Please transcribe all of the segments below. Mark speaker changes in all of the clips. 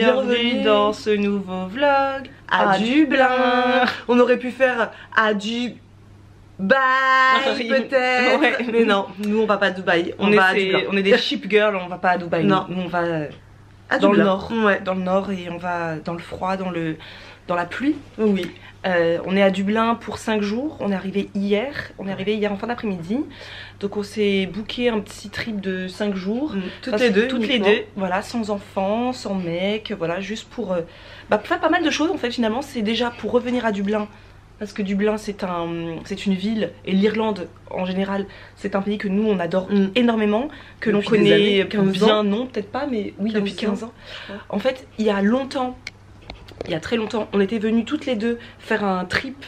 Speaker 1: bienvenue dans ce nouveau vlog
Speaker 2: à Dublin. On aurait pu faire à Dubaï peut-être, ouais. Mais non, nous on va pas à Dubaï, on va à Dublin.
Speaker 1: On est des cheap girls, on va pas à Dubaï.
Speaker 2: Non,
Speaker 1: nous on va
Speaker 2: dans
Speaker 1: le nord,
Speaker 2: ouais.
Speaker 1: Dans le nord, et on va dans le froid, dans la pluie.
Speaker 2: Oui.
Speaker 1: On est à Dublin pour 5 jours, on est arrivé hier en fin d'après-midi. Donc on s'est booké un petit trip de 5 jours.
Speaker 2: Toutes les deux,
Speaker 1: voilà, sans enfants, sans mec, voilà, juste pour faire pas mal de choses en fait finalement. C'est déjà pour revenir à Dublin, parce que Dublin c'est une ville, et l'Irlande en général c'est un pays que nous on adore énormément, que l'on connaît bien, non peut-être pas, mais oui depuis 15 ans. Ouais. En fait il y a longtemps, il y a très longtemps, on était venues toutes les deux faire un trip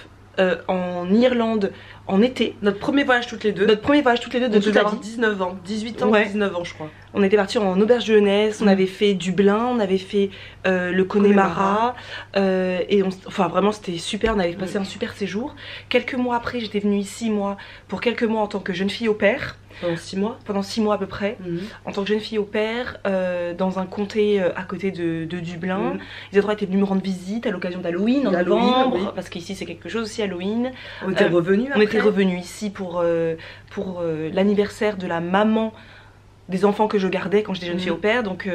Speaker 1: en Irlande en été.
Speaker 2: Notre premier voyage toutes les deux.
Speaker 1: Notre premier voyage toutes les deux de toute la vie.
Speaker 2: 19 ans, 18 ans, ouais. 19 ans je crois.
Speaker 1: On était partis en auberge de jeunesse, on avait fait Dublin, on avait fait le Connemara, et enfin vraiment c'était super, on avait passé un super séjour. Quelques mois après j'étais venue ici moi pour quelques mois en tant que jeune fille au pair.
Speaker 2: Pendant 6 mois.
Speaker 1: Pendant 6 mois à peu près, en tant que jeune fille au pair, dans un comté à côté de Dublin. Isadora était venue me rendre visite à l'occasion d'Halloween en novembre, parce qu'ici c'est quelque chose aussi Halloween.
Speaker 2: On était revenus après.
Speaker 1: On était revenus ici pour l'anniversaire de la maman des enfants que je gardais quand j'étais jeune fille au pair, donc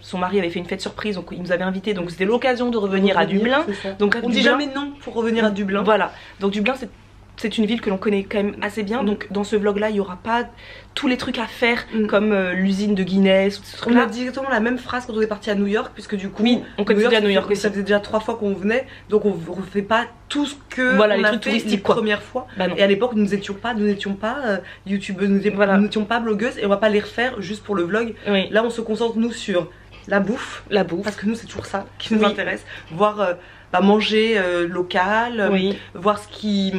Speaker 1: son mari avait fait une fête surprise, donc il nous avait invités, donc c'était l'occasion de revenir à Dublin.
Speaker 2: Donc on dit jamais non pour revenir à Dublin.
Speaker 1: Voilà, donc Dublin c'est une ville que l'on connaît quand même assez bien, donc dans ce vlog là il n'y aura pas tous les trucs à faire comme l'usine de Guinness.
Speaker 2: On a directement la même phrase quand on est parti à New York, puisque du coup
Speaker 1: on connaît déjà New York aussi.
Speaker 2: Ça faisait déjà 3 fois qu'on venait, donc on refait pas tout ce que
Speaker 1: voilà,
Speaker 2: on
Speaker 1: les
Speaker 2: a
Speaker 1: trucs
Speaker 2: fait
Speaker 1: touristiques
Speaker 2: les premières fois. Et à l'époque nous n'étions pas youtubeuses, nous n'étions pas blogueuses, et on va pas les refaire juste pour le vlog. Là on se concentre nous sur la bouffe, parce que nous c'est toujours ça qui nous intéresse, voir manger local, voir ce qui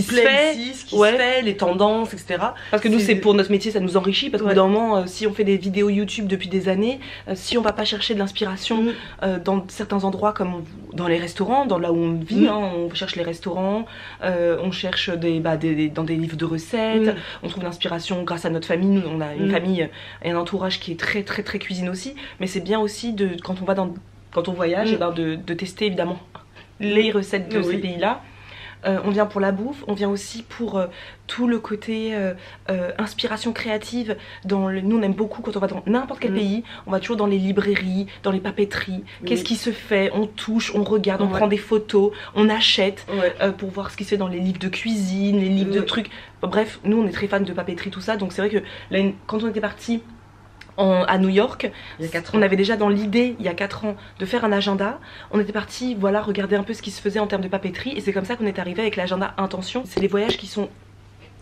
Speaker 2: se plaît ici, ce qui se fait, les tendances, etc.
Speaker 1: Parce que nous c'est pour notre métier, ça nous enrichit, parce que d'un moment si on fait des vidéos YouTube depuis des années, si on va pas chercher de l'inspiration dans certains endroits comme dans les restaurants, dans là où on vit, on cherche les restaurants, on cherche dans des livres de recettes, on trouve l'inspiration grâce à notre famille. Nous on a une famille et un entourage qui est très très très cuisine aussi, mais c'est bien aussi quand on voyage de tester évidemment les recettes de ces pays là. On vient pour la bouffe, on vient aussi pour tout le côté inspiration créative. Nous on aime beaucoup quand on va dans n'importe quel pays, on va toujours dans les librairies, dans les papeteries. Qu'est-ce qui se fait? On touche, on regarde, on prend des photos, on achète pour voir ce qui se fait dans les livres de cuisine, les livres de trucs. Bref, nous on est très fans de papeterie, tout ça. Donc c'est vrai que là, quand on était parti à New York, on avait déjà dans l'idée il y a 4 ans de faire un agenda. On était parti regarder un peu ce qui se faisait en termes de papeterie, et c'est comme ça qu'on est arrivé avec l'agenda Intention. C'est les voyages qui sont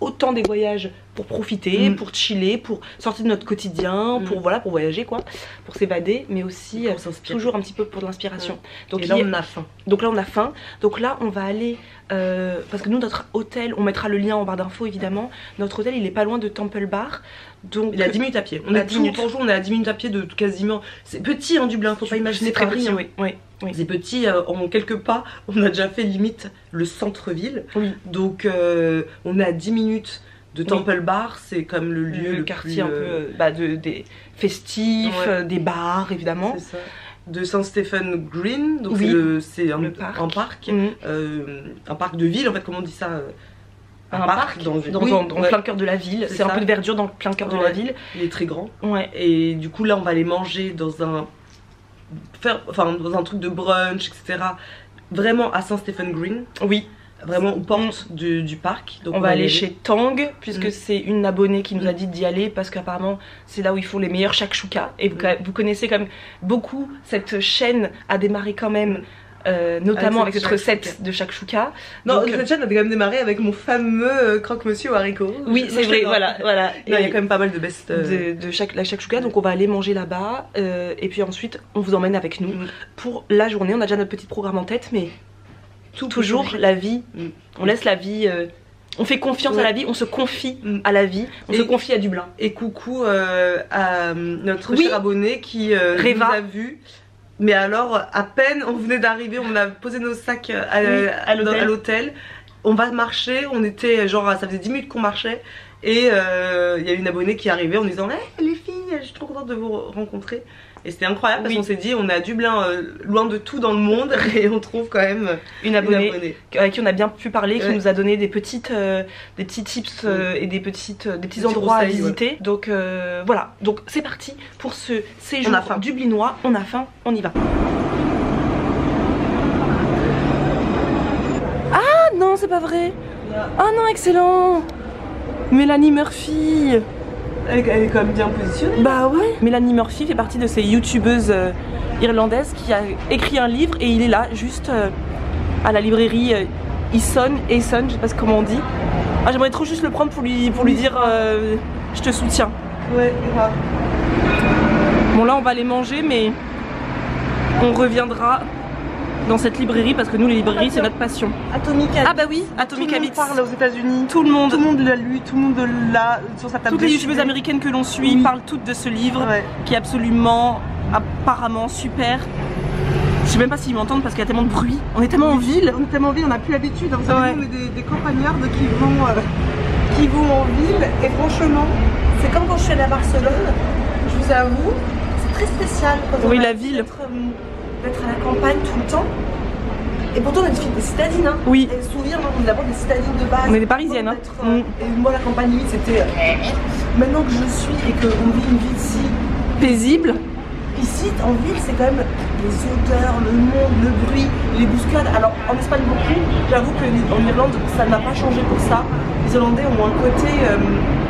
Speaker 1: autant des voyages pour profiter, pour chiller, pour sortir de notre quotidien, pour voyager quoi, pour s'évader, mais aussi toujours un petit peu pour de l'inspiration. Donc
Speaker 2: là on a faim.
Speaker 1: Donc là on a faim. Donc là on va aller parce que nous notre hôtel, on mettra le lien en barre d'infos évidemment. Notre hôtel il est pas loin de Temple Bar. Donc
Speaker 2: il est à 10 minutes à pied. On est à 10 minutes. Bonjour, on est à 10 minutes à pied de quasiment. C'est petit hein Dublin, faut pas imaginer Paris. C'est petit, en quelques pas, on a déjà fait limite le centre-ville. Donc on est à 10 minutes de Temple Bar, c'est comme le lieu,
Speaker 1: le quartier un peu des festifs, des bars évidemment.
Speaker 2: C'est ça. De Saint-Stephen Green, donc c'est un parc, un parc de ville en fait, comment on dit ça,
Speaker 1: un parc dans plein cœur de la ville. C'est un peu de verdure dans plein cœur de la ville.
Speaker 2: Il est très grand. Et du coup là on va aller manger dans un truc de brunch, etc. Vraiment à Saint-Stephen Green. Vraiment aux portes du parc. Donc
Speaker 1: on va aller chez Tang, puisque c'est une abonnée qui nous a dit d'y aller, parce qu'apparemment c'est là où ils font les meilleurs shakshuka. Et vous connaissez quand même beaucoup cette chaîne, a démarré quand même notamment avec cette recette de shakshuka.
Speaker 2: Non, cette chaîne a quand même démarré avec mon fameux croque-monsieur au haricot.
Speaker 1: Oui c'est vrai, voilà.
Speaker 2: Il y a quand même pas mal de best
Speaker 1: la shakshuka, donc on va aller manger là-bas, et puis ensuite on vous emmène avec nous pour la journée. On a déjà notre petit programme en tête, mais toujours la vie, on laisse la vie, on fait confiance à la vie, on se confie à la vie, on se confie à Dublin.
Speaker 2: Et coucou à notre cher abonné qui nous a vu. Mais alors à peine on venait d'arriver, on a posé nos sacs à l'hôtel, on va marcher, on était genre, ça faisait 10 minutes qu'on marchait, et il y a une abonnée qui est arrivée en disant hey, les filles, je suis trop contente de vous rencontrer. Et c'était incroyable parce qu'on s'est dit on est à Dublin, loin de tout dans le monde, et on trouve quand même
Speaker 1: une abonnée avec qui on a bien pu parler, qui nous a donné des petits tips et des petits endroits à visiter. Donc voilà, donc c'est parti pour ce séjour dublinois. On a faim, on y va. Ah non, c'est pas vrai. Ah non, excellent. Mélanie Murphy.
Speaker 2: Elle est quand même bien positionnée.
Speaker 1: Bah ouais. Mélanie Murphy fait partie de ces youtubeuses irlandaises qui a écrit un livre et il est là juste à la librairie Eason, je sais pas comment on dit. Ah, j'aimerais trop juste le prendre pour lui dire je te soutiens.
Speaker 2: Ouais, grave.
Speaker 1: Bon là on va aller manger mais on reviendra dans cette librairie parce que nous les librairies c'est notre passion.
Speaker 2: Atomic Habits.
Speaker 1: Ah bah oui, Atomic Habits.
Speaker 2: Tout le monde parle aux États-Unis.
Speaker 1: Tout le monde
Speaker 2: l'a lu, tout le monde l'a sur sa table.
Speaker 1: Toutes les youtubeuses américaines que l'on suit parlent toutes de ce livre qui est absolument, apparemment super. Je sais même pas s'ils m'entendent parce qu'il y a tellement de bruit. On est tellement en ville.
Speaker 2: On est tellement en ville, on n'a plus l'habitude. Vous savez, on est des campagnards qui vont en ville. Et franchement, c'est comme quand je suis allée à Barcelone. Je vous avoue, c'est très spécial quand
Speaker 1: la ville.
Speaker 2: D'être à la campagne tout le temps. Et pourtant on est des citadines, hein.
Speaker 1: Oui.
Speaker 2: Et souvenir, on est d'abord des citadines de base.
Speaker 1: On est des parisiennes, hein.
Speaker 2: Et moi la campagne limite c'était maintenant que je suis et qu'on vit une vie si
Speaker 1: paisible.
Speaker 2: Ici en ville c'est quand même les odeurs, le monde, le bruit, les bousculades. Alors en Espagne beaucoup, j'avoue qu'en Irlande ça n'a pas changé pour ça. Les Irlandais ont un côté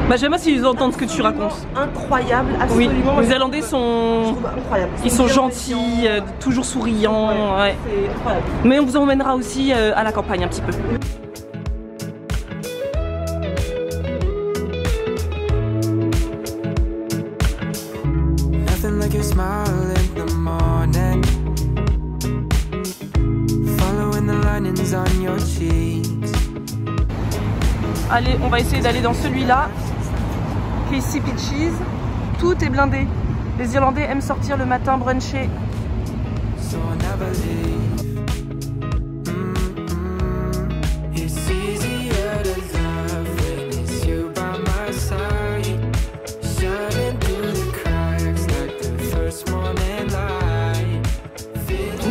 Speaker 1: bah j'aime pas s'ils entendent ce que tu racontes.
Speaker 2: Incroyable, absolument.
Speaker 1: Oui, les Irlandais sont incroyables. Ils sont gentils, toujours souriants. Ouais.
Speaker 2: C'est incroyable.
Speaker 1: Mais on vous emmènera aussi à la campagne un petit peu. Allez, on va essayer d'aller dans celui-là. KC Peaches. Tout est blindé. Les Irlandais aiment sortir le matin bruncher.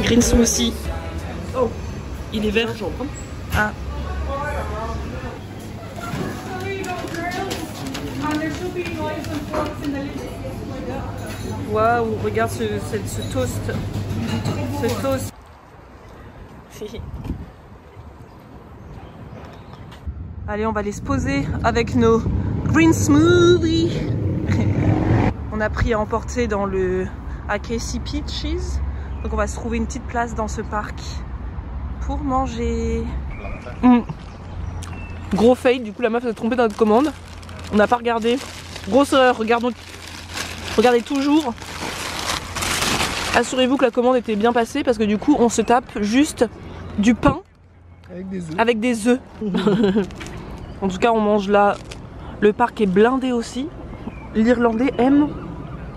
Speaker 1: Green smoothie. Oh, il est vert. Ah. Waouh, regarde ce toast. Ce toast. Allez, on va aller se poser avec nos green smoothies. On a pris à emporter dans le KC Peaches. Donc on va se trouver une petite place dans ce parc pour manger. Gros fail, du coup la meuf s'est trompée dans notre commande. On n'a pas regardé. Grosse erreur, regardez toujours. Assurez-vous que la commande était bien passée parce que du coup on se tape juste du pain avec des œufs. En tout cas on mange là. Le parc est blindé aussi. L'Irlandais aime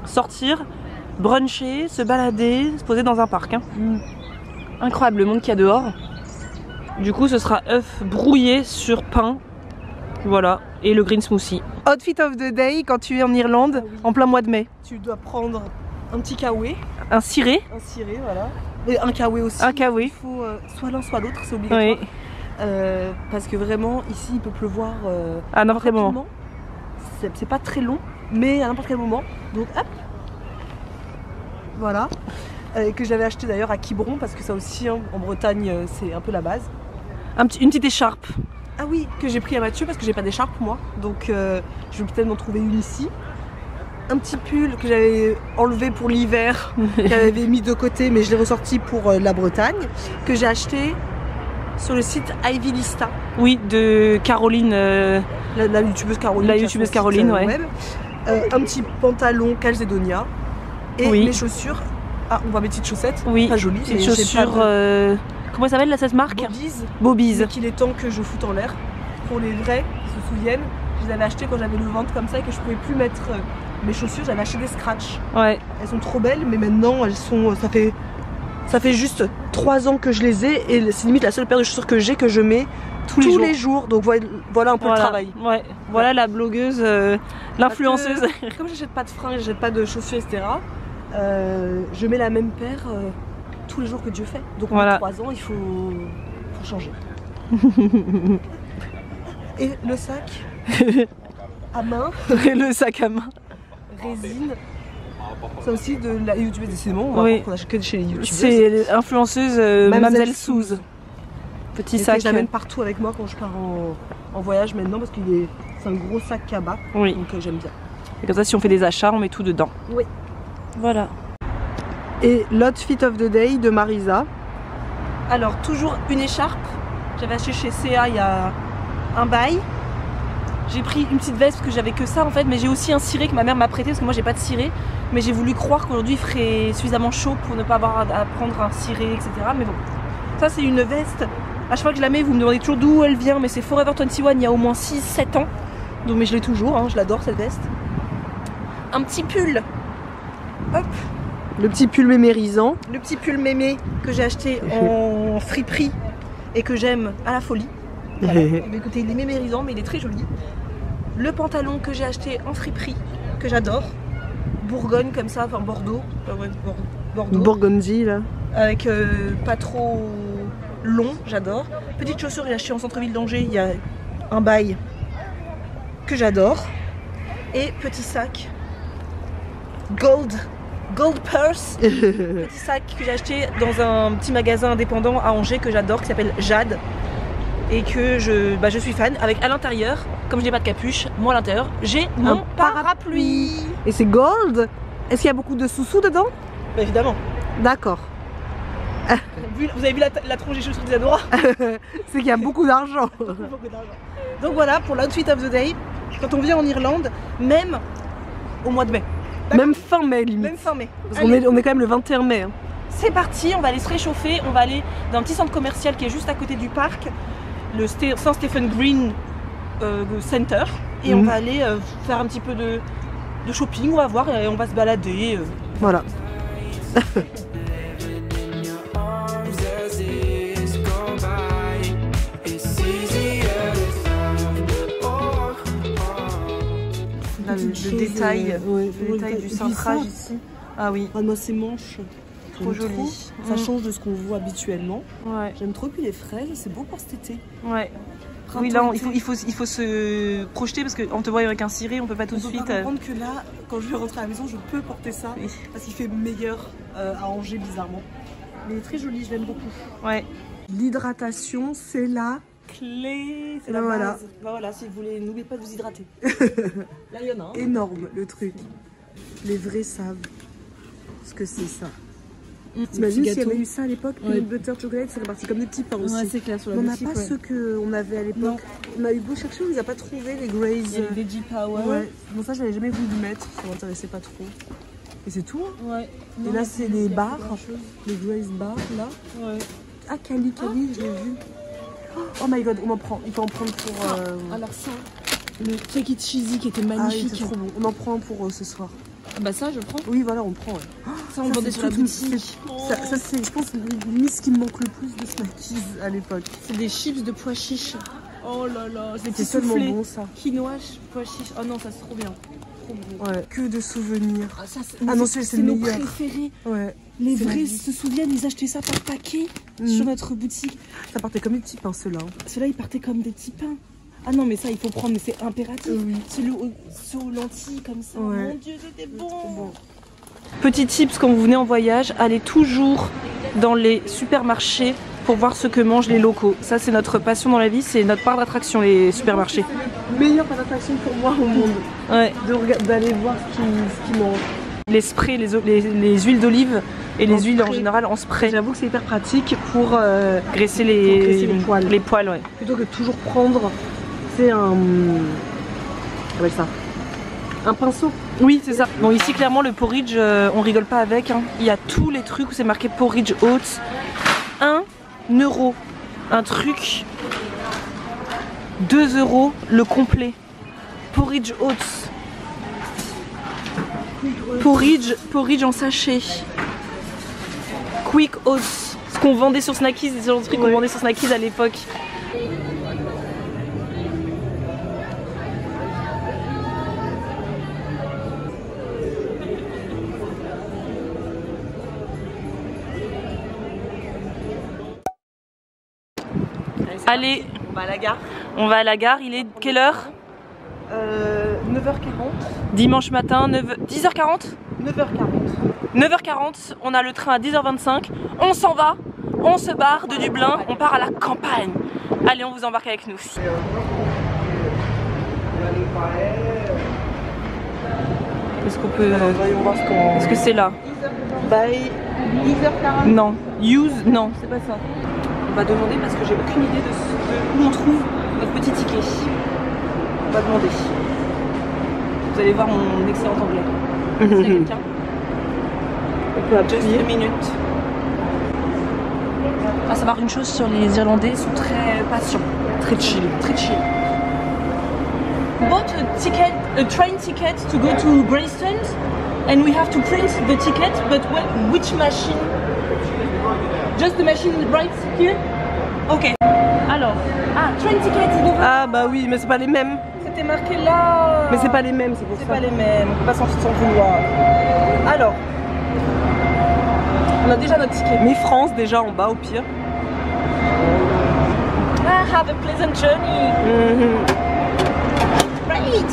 Speaker 1: sortir, bruncher, se balader, se poser dans un parc. Hein. Incroyable le monde qu'il y a dehors. Du coup ce sera œufs brouillés sur pain. Voilà, et le green smoothie. Outfit of the day quand tu es en Irlande, en plein mois de mai.
Speaker 2: Tu dois prendre un petit kawaii.
Speaker 1: Un ciré.
Speaker 2: Un ciré, voilà. Et un kawaii aussi.
Speaker 1: Un kawaii.
Speaker 2: Il faut soit l'un soit l'autre, c'est obligatoire.
Speaker 1: Oui.
Speaker 2: Parce que vraiment, ici, il peut pleuvoir
Speaker 1: à n'importe quel moment.
Speaker 2: C'est pas très long, mais à n'importe quel moment. Donc hop. Voilà. Que j'avais acheté d'ailleurs à Quiberon, parce que ça aussi, hein, en Bretagne, c'est un peu la base.
Speaker 1: Une petite écharpe.
Speaker 2: Ah oui, que j'ai pris à Mathieu parce que j'ai pas d'écharpe moi, donc je vais peut-être m'en trouver une ici. Un petit pull que j'avais enlevé pour l'hiver, que j'avais mis de côté mais je l'ai ressorti pour la Bretagne, que j'ai acheté sur le site Ivy Lista.
Speaker 1: Oui, de Caroline,
Speaker 2: la youtubeuse Caroline.
Speaker 1: La youtubeuse Caroline, ouais.
Speaker 2: Web. Un petit pantalon Calzedonia et mes chaussures. Ah, on voit mes petites chaussettes.
Speaker 1: Oui,
Speaker 2: pas jolies.
Speaker 1: Petites chaussures. Comment ça s'appelle là cette marque? Bobby's.
Speaker 2: Mais qu'il est temps que je foute en l'air. Pour les vrais qui se souviennent, je les avais achetées quand j'avais le ventre comme ça et que je pouvais plus mettre mes chaussures. J'avais acheté des Scratch.
Speaker 1: Ouais.
Speaker 2: Elles sont trop belles, mais maintenant elles sont. Ça fait juste 3 ans que je les ai et c'est limite la seule paire de chaussures que j'ai que je mets tous les jours. Donc voilà un peu le travail.
Speaker 1: Ouais. Voilà la blogueuse, l'influenceuse.
Speaker 2: Comme j'achète pas de fringues, j'achète pas de chaussures, etc.
Speaker 3: je mets la même paire tous les jours que Dieu fait. Donc en 3 ans, il faut changer. Et le sac à main.
Speaker 1: Et le sac à main.
Speaker 3: Résine. Ça aussi de la youtubeuse, décidément, on achète que chez les youtubeuses.
Speaker 1: C'est l'influenceuse Mademoiselle Suze. Petit sac.
Speaker 3: Je l'amène partout avec moi quand je pars en voyage maintenant parce qu'il c'est un gros sac cabas.
Speaker 1: Oui.
Speaker 3: Donc j'aime bien.
Speaker 1: Et comme ça, si on fait des achats, on met tout dedans.
Speaker 3: Oui.
Speaker 1: Voilà.
Speaker 3: Et l'outfit of the day de Marisa.
Speaker 1: Alors, toujours une écharpe. J'avais acheté chez CA il y a un bail. J'ai pris une petite veste parce que j'avais que ça en fait, mais j'ai aussi un ciré que ma mère m'a prêté parce que moi j'ai pas de ciré. Mais j'ai voulu croire qu'aujourd'hui il ferait suffisamment chaud pour ne pas avoir à prendre un ciré, etc. Mais bon, ça c'est une veste. À chaque fois que je la mets, vous me demandez toujours d'où elle vient, mais c'est Forever 21 il y a au moins 6-7 ans. Donc, mais je l'ai toujours, hein, je l'adore cette veste. Un petit pull. Hop.
Speaker 3: Le petit pull mémérisant.
Speaker 1: Le petit pull mémé que j'ai acheté en friperie et que j'aime à la folie. Voilà. Écoutez, il est mémérisant mais il est très joli. Le pantalon que j'ai acheté en friperie, que j'adore. Bourgogne comme ça, enfin Bordeaux. Bordeaux.
Speaker 3: Bourgogne là.
Speaker 1: Avec pas trop long, j'adore. Petite chaussure, j'ai acheté en centre-ville d'Angers il y a un bail que j'adore. Et petit sac gold purse. Petit sac que j'ai acheté dans un petit magasin indépendant à Angers que j'adore, qui s'appelle Jade. Et que je suis fan. Avec à l'intérieur, comme je n'ai pas de capuche, moi à l'intérieur, j'ai mon parapluie.
Speaker 3: Et c'est gold. Est-ce qu'il y a beaucoup de sous-sous dedans?
Speaker 1: Bah, évidemment.
Speaker 3: D'accord.
Speaker 1: Vous avez vu la tronche des chaussures d'Isadora?
Speaker 3: C'est qu'il y a beaucoup d'argent.
Speaker 1: Donc voilà pour l'outfit of the day. Quand on vient en Irlande, même au mois de mai.
Speaker 3: Même fin mai limite.
Speaker 1: Même fin mai.
Speaker 3: Parce qu'on est quand même le 21 mai. Hein.
Speaker 1: C'est parti, on va aller se réchauffer. On va aller dans un petit centre commercial qui est juste à côté du parc. Le St. Stephen Green Center. Et on va aller faire un petit peu de shopping, on va voir, et on va se balader.
Speaker 3: Voilà. Le détail, du cintrage ici. Ah oui. Moi ces manches. Trop joli. Ça change de ce qu'on voit habituellement. Ouais. J'aime trop. Puis les fraises, c'est beau pour cet été.
Speaker 1: Ouais. Oui, là, il faut se projeter parce qu'en te voyant avec un ciré, on peut pas tout de suite.
Speaker 3: On peut comprendre que là, quand je vais rentrer à la maison, je peux porter ça parce qu'il fait meilleur à Angers bizarrement. Mais il est très joli, je l'aime beaucoup.
Speaker 1: Ouais.
Speaker 3: L'hydratation, c'est la
Speaker 1: clé, c'est la base. Bah voilà, si vous voulez, n'oubliez pas de vous hydrater. Là, il y en a un.
Speaker 3: Énorme le truc. Les vrais savent ce que c'est ça. T'imagines s'il y avait eu ça à l'époque, peanut butter chocolate, c'est réparti comme des petits pains aussi.
Speaker 1: Ouais, c'est clair, sur la
Speaker 3: on n'a pas ceux qu'on avait à l'époque. On a eu beau chercher, on les a pas trouvés, les Grays.
Speaker 1: Il y a les Veggie Power.
Speaker 3: Ouais. Bon, ça, j'avais jamais voulu mettre, ça m'intéressait pas trop. Et c'est tout. Hein.
Speaker 1: Ouais.
Speaker 3: Et là, c'est les bars, les Grays bars, là. Ouais. Ah, Cali, je l'ai vu. Oh my god, on en prend. Il faut en prendre pour.
Speaker 1: Alors, ça, le Take It Cheesy qui était magnifique.
Speaker 3: Ah, trop bon. On en prend pour ce soir.
Speaker 1: Bah ça je prends.
Speaker 3: Oui voilà on prend. Ouais.
Speaker 1: Ça on vendait sur la boutique.
Speaker 3: Ça c'est je pense limite ce qui me manque le plus de Smakies à l'époque.
Speaker 1: C'est des chips de pois chiches. Oh là là,
Speaker 3: c'est tellement bon ça.
Speaker 1: Quinoa, pois chiches. Oh non ça c'est trop bien. Trop bon.
Speaker 3: Ouais. Que de souvenirs.
Speaker 1: Ah non c'est nos préférés.
Speaker 3: Ouais.
Speaker 1: Les vrais se souviennent, ils achetaient ça par paquet sur notre boutique.
Speaker 3: Ça partait comme des petits pains ceux-là.
Speaker 1: Ceux-là ils partaient comme des petits pains. Ah non mais ça il faut prendre, mais c'est impératif. Celui aux lentilles comme ça, mon dieu c'était bon. Petit tips quand vous venez en voyage, allez toujours dans les supermarchés pour voir ce que mangent les locaux. Ça c'est notre passion dans la vie, c'est notre part d'attraction les supermarchés.
Speaker 3: Meilleure part d'attraction pour moi au monde.
Speaker 1: Ouais.
Speaker 3: D'aller voir ce qu'ils mangent.
Speaker 1: Les sprays, les huiles d'olive et les huiles en général en spray.
Speaker 3: J'avoue que c'est hyper pratique pour
Speaker 1: graisser les poils.
Speaker 3: Les poils ouais. Plutôt que de toujours prendre un pinceau.
Speaker 1: Oui c'est ça. Bon ici clairement le porridge on rigole pas avec hein. Il y a tous les trucs où c'est marqué porridge oats 1 €. Un truc 2 € le complet. Porridge oats. Porridge en sachet. Quick oats. Ce qu'on vendait sur Snackies, c'est le truc qu'on vendait sur Snackies à l'époque. Allez,
Speaker 2: on va à la gare.
Speaker 1: On va à la gare, il est quelle heure?
Speaker 2: 9h40.
Speaker 1: Dimanche matin, 10h40
Speaker 2: 9h40.
Speaker 1: 9h40, on a le train à 10h25. On s'en va, on se barre de Dublin, on part à la campagne. Allez, on vous embarque avec nous. Est-ce qu'on peut... Est-ce que c'est là?
Speaker 2: By 10h40.
Speaker 1: Non. Use? Non, c'est pas ça.
Speaker 2: On va demander parce que j'ai aucune idée de où on trouve notre petit ticket. On va demander. Vous allez voir mon excellent anglais. C'est quelqu'un. On peut appuyer. Just a minute.
Speaker 1: À savoir une chose sur les Irlandais, ils sont très patients.
Speaker 2: Très chill.
Speaker 1: Très chill. We bought a train ticket to go to Greystone and we have to print the ticket, but which machine? Just the machine right here? Ok. Alors, train ticket.
Speaker 2: Ah bah oui, mais c'est pas les mêmes.
Speaker 1: C'était marqué là.
Speaker 2: Mais c'est pas les mêmes, c'est pour ça.
Speaker 1: C'est pas les mêmes, on peut pas s'en vouloir. Alors, on a déjà notre ticket.
Speaker 2: Mais France déjà en bas au pire.
Speaker 1: Have a pleasant journey. Great.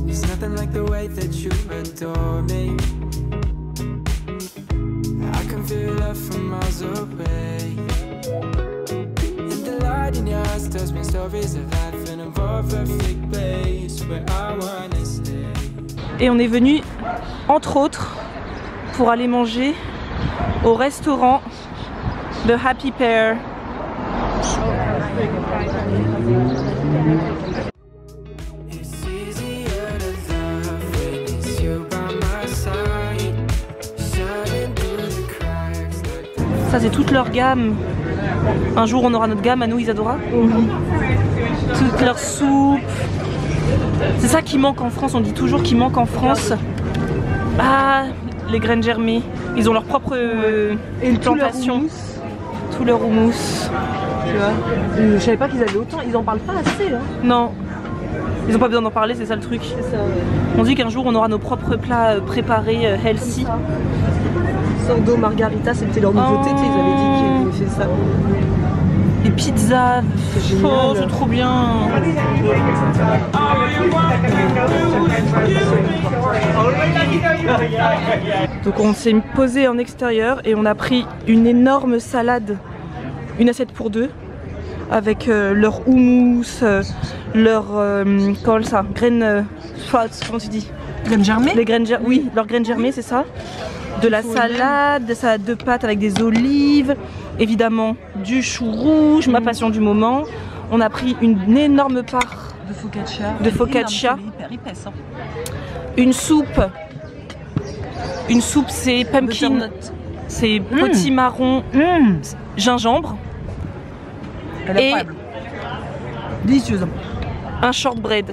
Speaker 4: There's nothing like the way that you adore me. I can feel love from miles away. And the light in your eyes tells me stories of life in a more perfect place where I wanna stay.
Speaker 1: Et on est venu, entre autres, pour aller manger au restaurant The Happy Pear. Ça c'est toute leur gamme. Un jour on aura notre gamme à nous Isadora. Toute leur soupe. C'est ça qui manque en France, on dit toujours qu'il manque en France. Ah, les graines germées. Ils ont leur propre plantation. Tout leur houmous.
Speaker 2: Tu vois, je savais pas qu'ils avaient autant, ils en parlent pas assez. Hein.
Speaker 1: Non, ils ont pas besoin d'en parler, c'est ça le truc.
Speaker 2: C'est ça, ouais.
Speaker 1: On dit qu'un jour on aura nos propres plats préparés, healthy.
Speaker 2: Sordo Margarita, c'était leur nouveauté, ils avaient dit qu'ils avaient fait ça.
Speaker 1: Les pizzas,
Speaker 2: c'est génial.
Speaker 1: Oh, c'est trop bien. Donc on s'est posé en extérieur et on a pris une énorme salade, une assiette pour deux, avec leur houmous, leur comment ça, graines, comment tu dis?
Speaker 2: Graines germées?
Speaker 1: Les graines germées, oui, leurs graines germées, c'est ça. De la salade, de salade de pâtes avec des olives, évidemment du chou rouge, ma passion du moment. On a pris une énorme part
Speaker 2: de focaccia.
Speaker 1: Hyper épaisse, hein. Une soupe c'est pumpkin, c'est potimarron, gingembre. Et
Speaker 2: délicieuse.
Speaker 1: Un shortbread.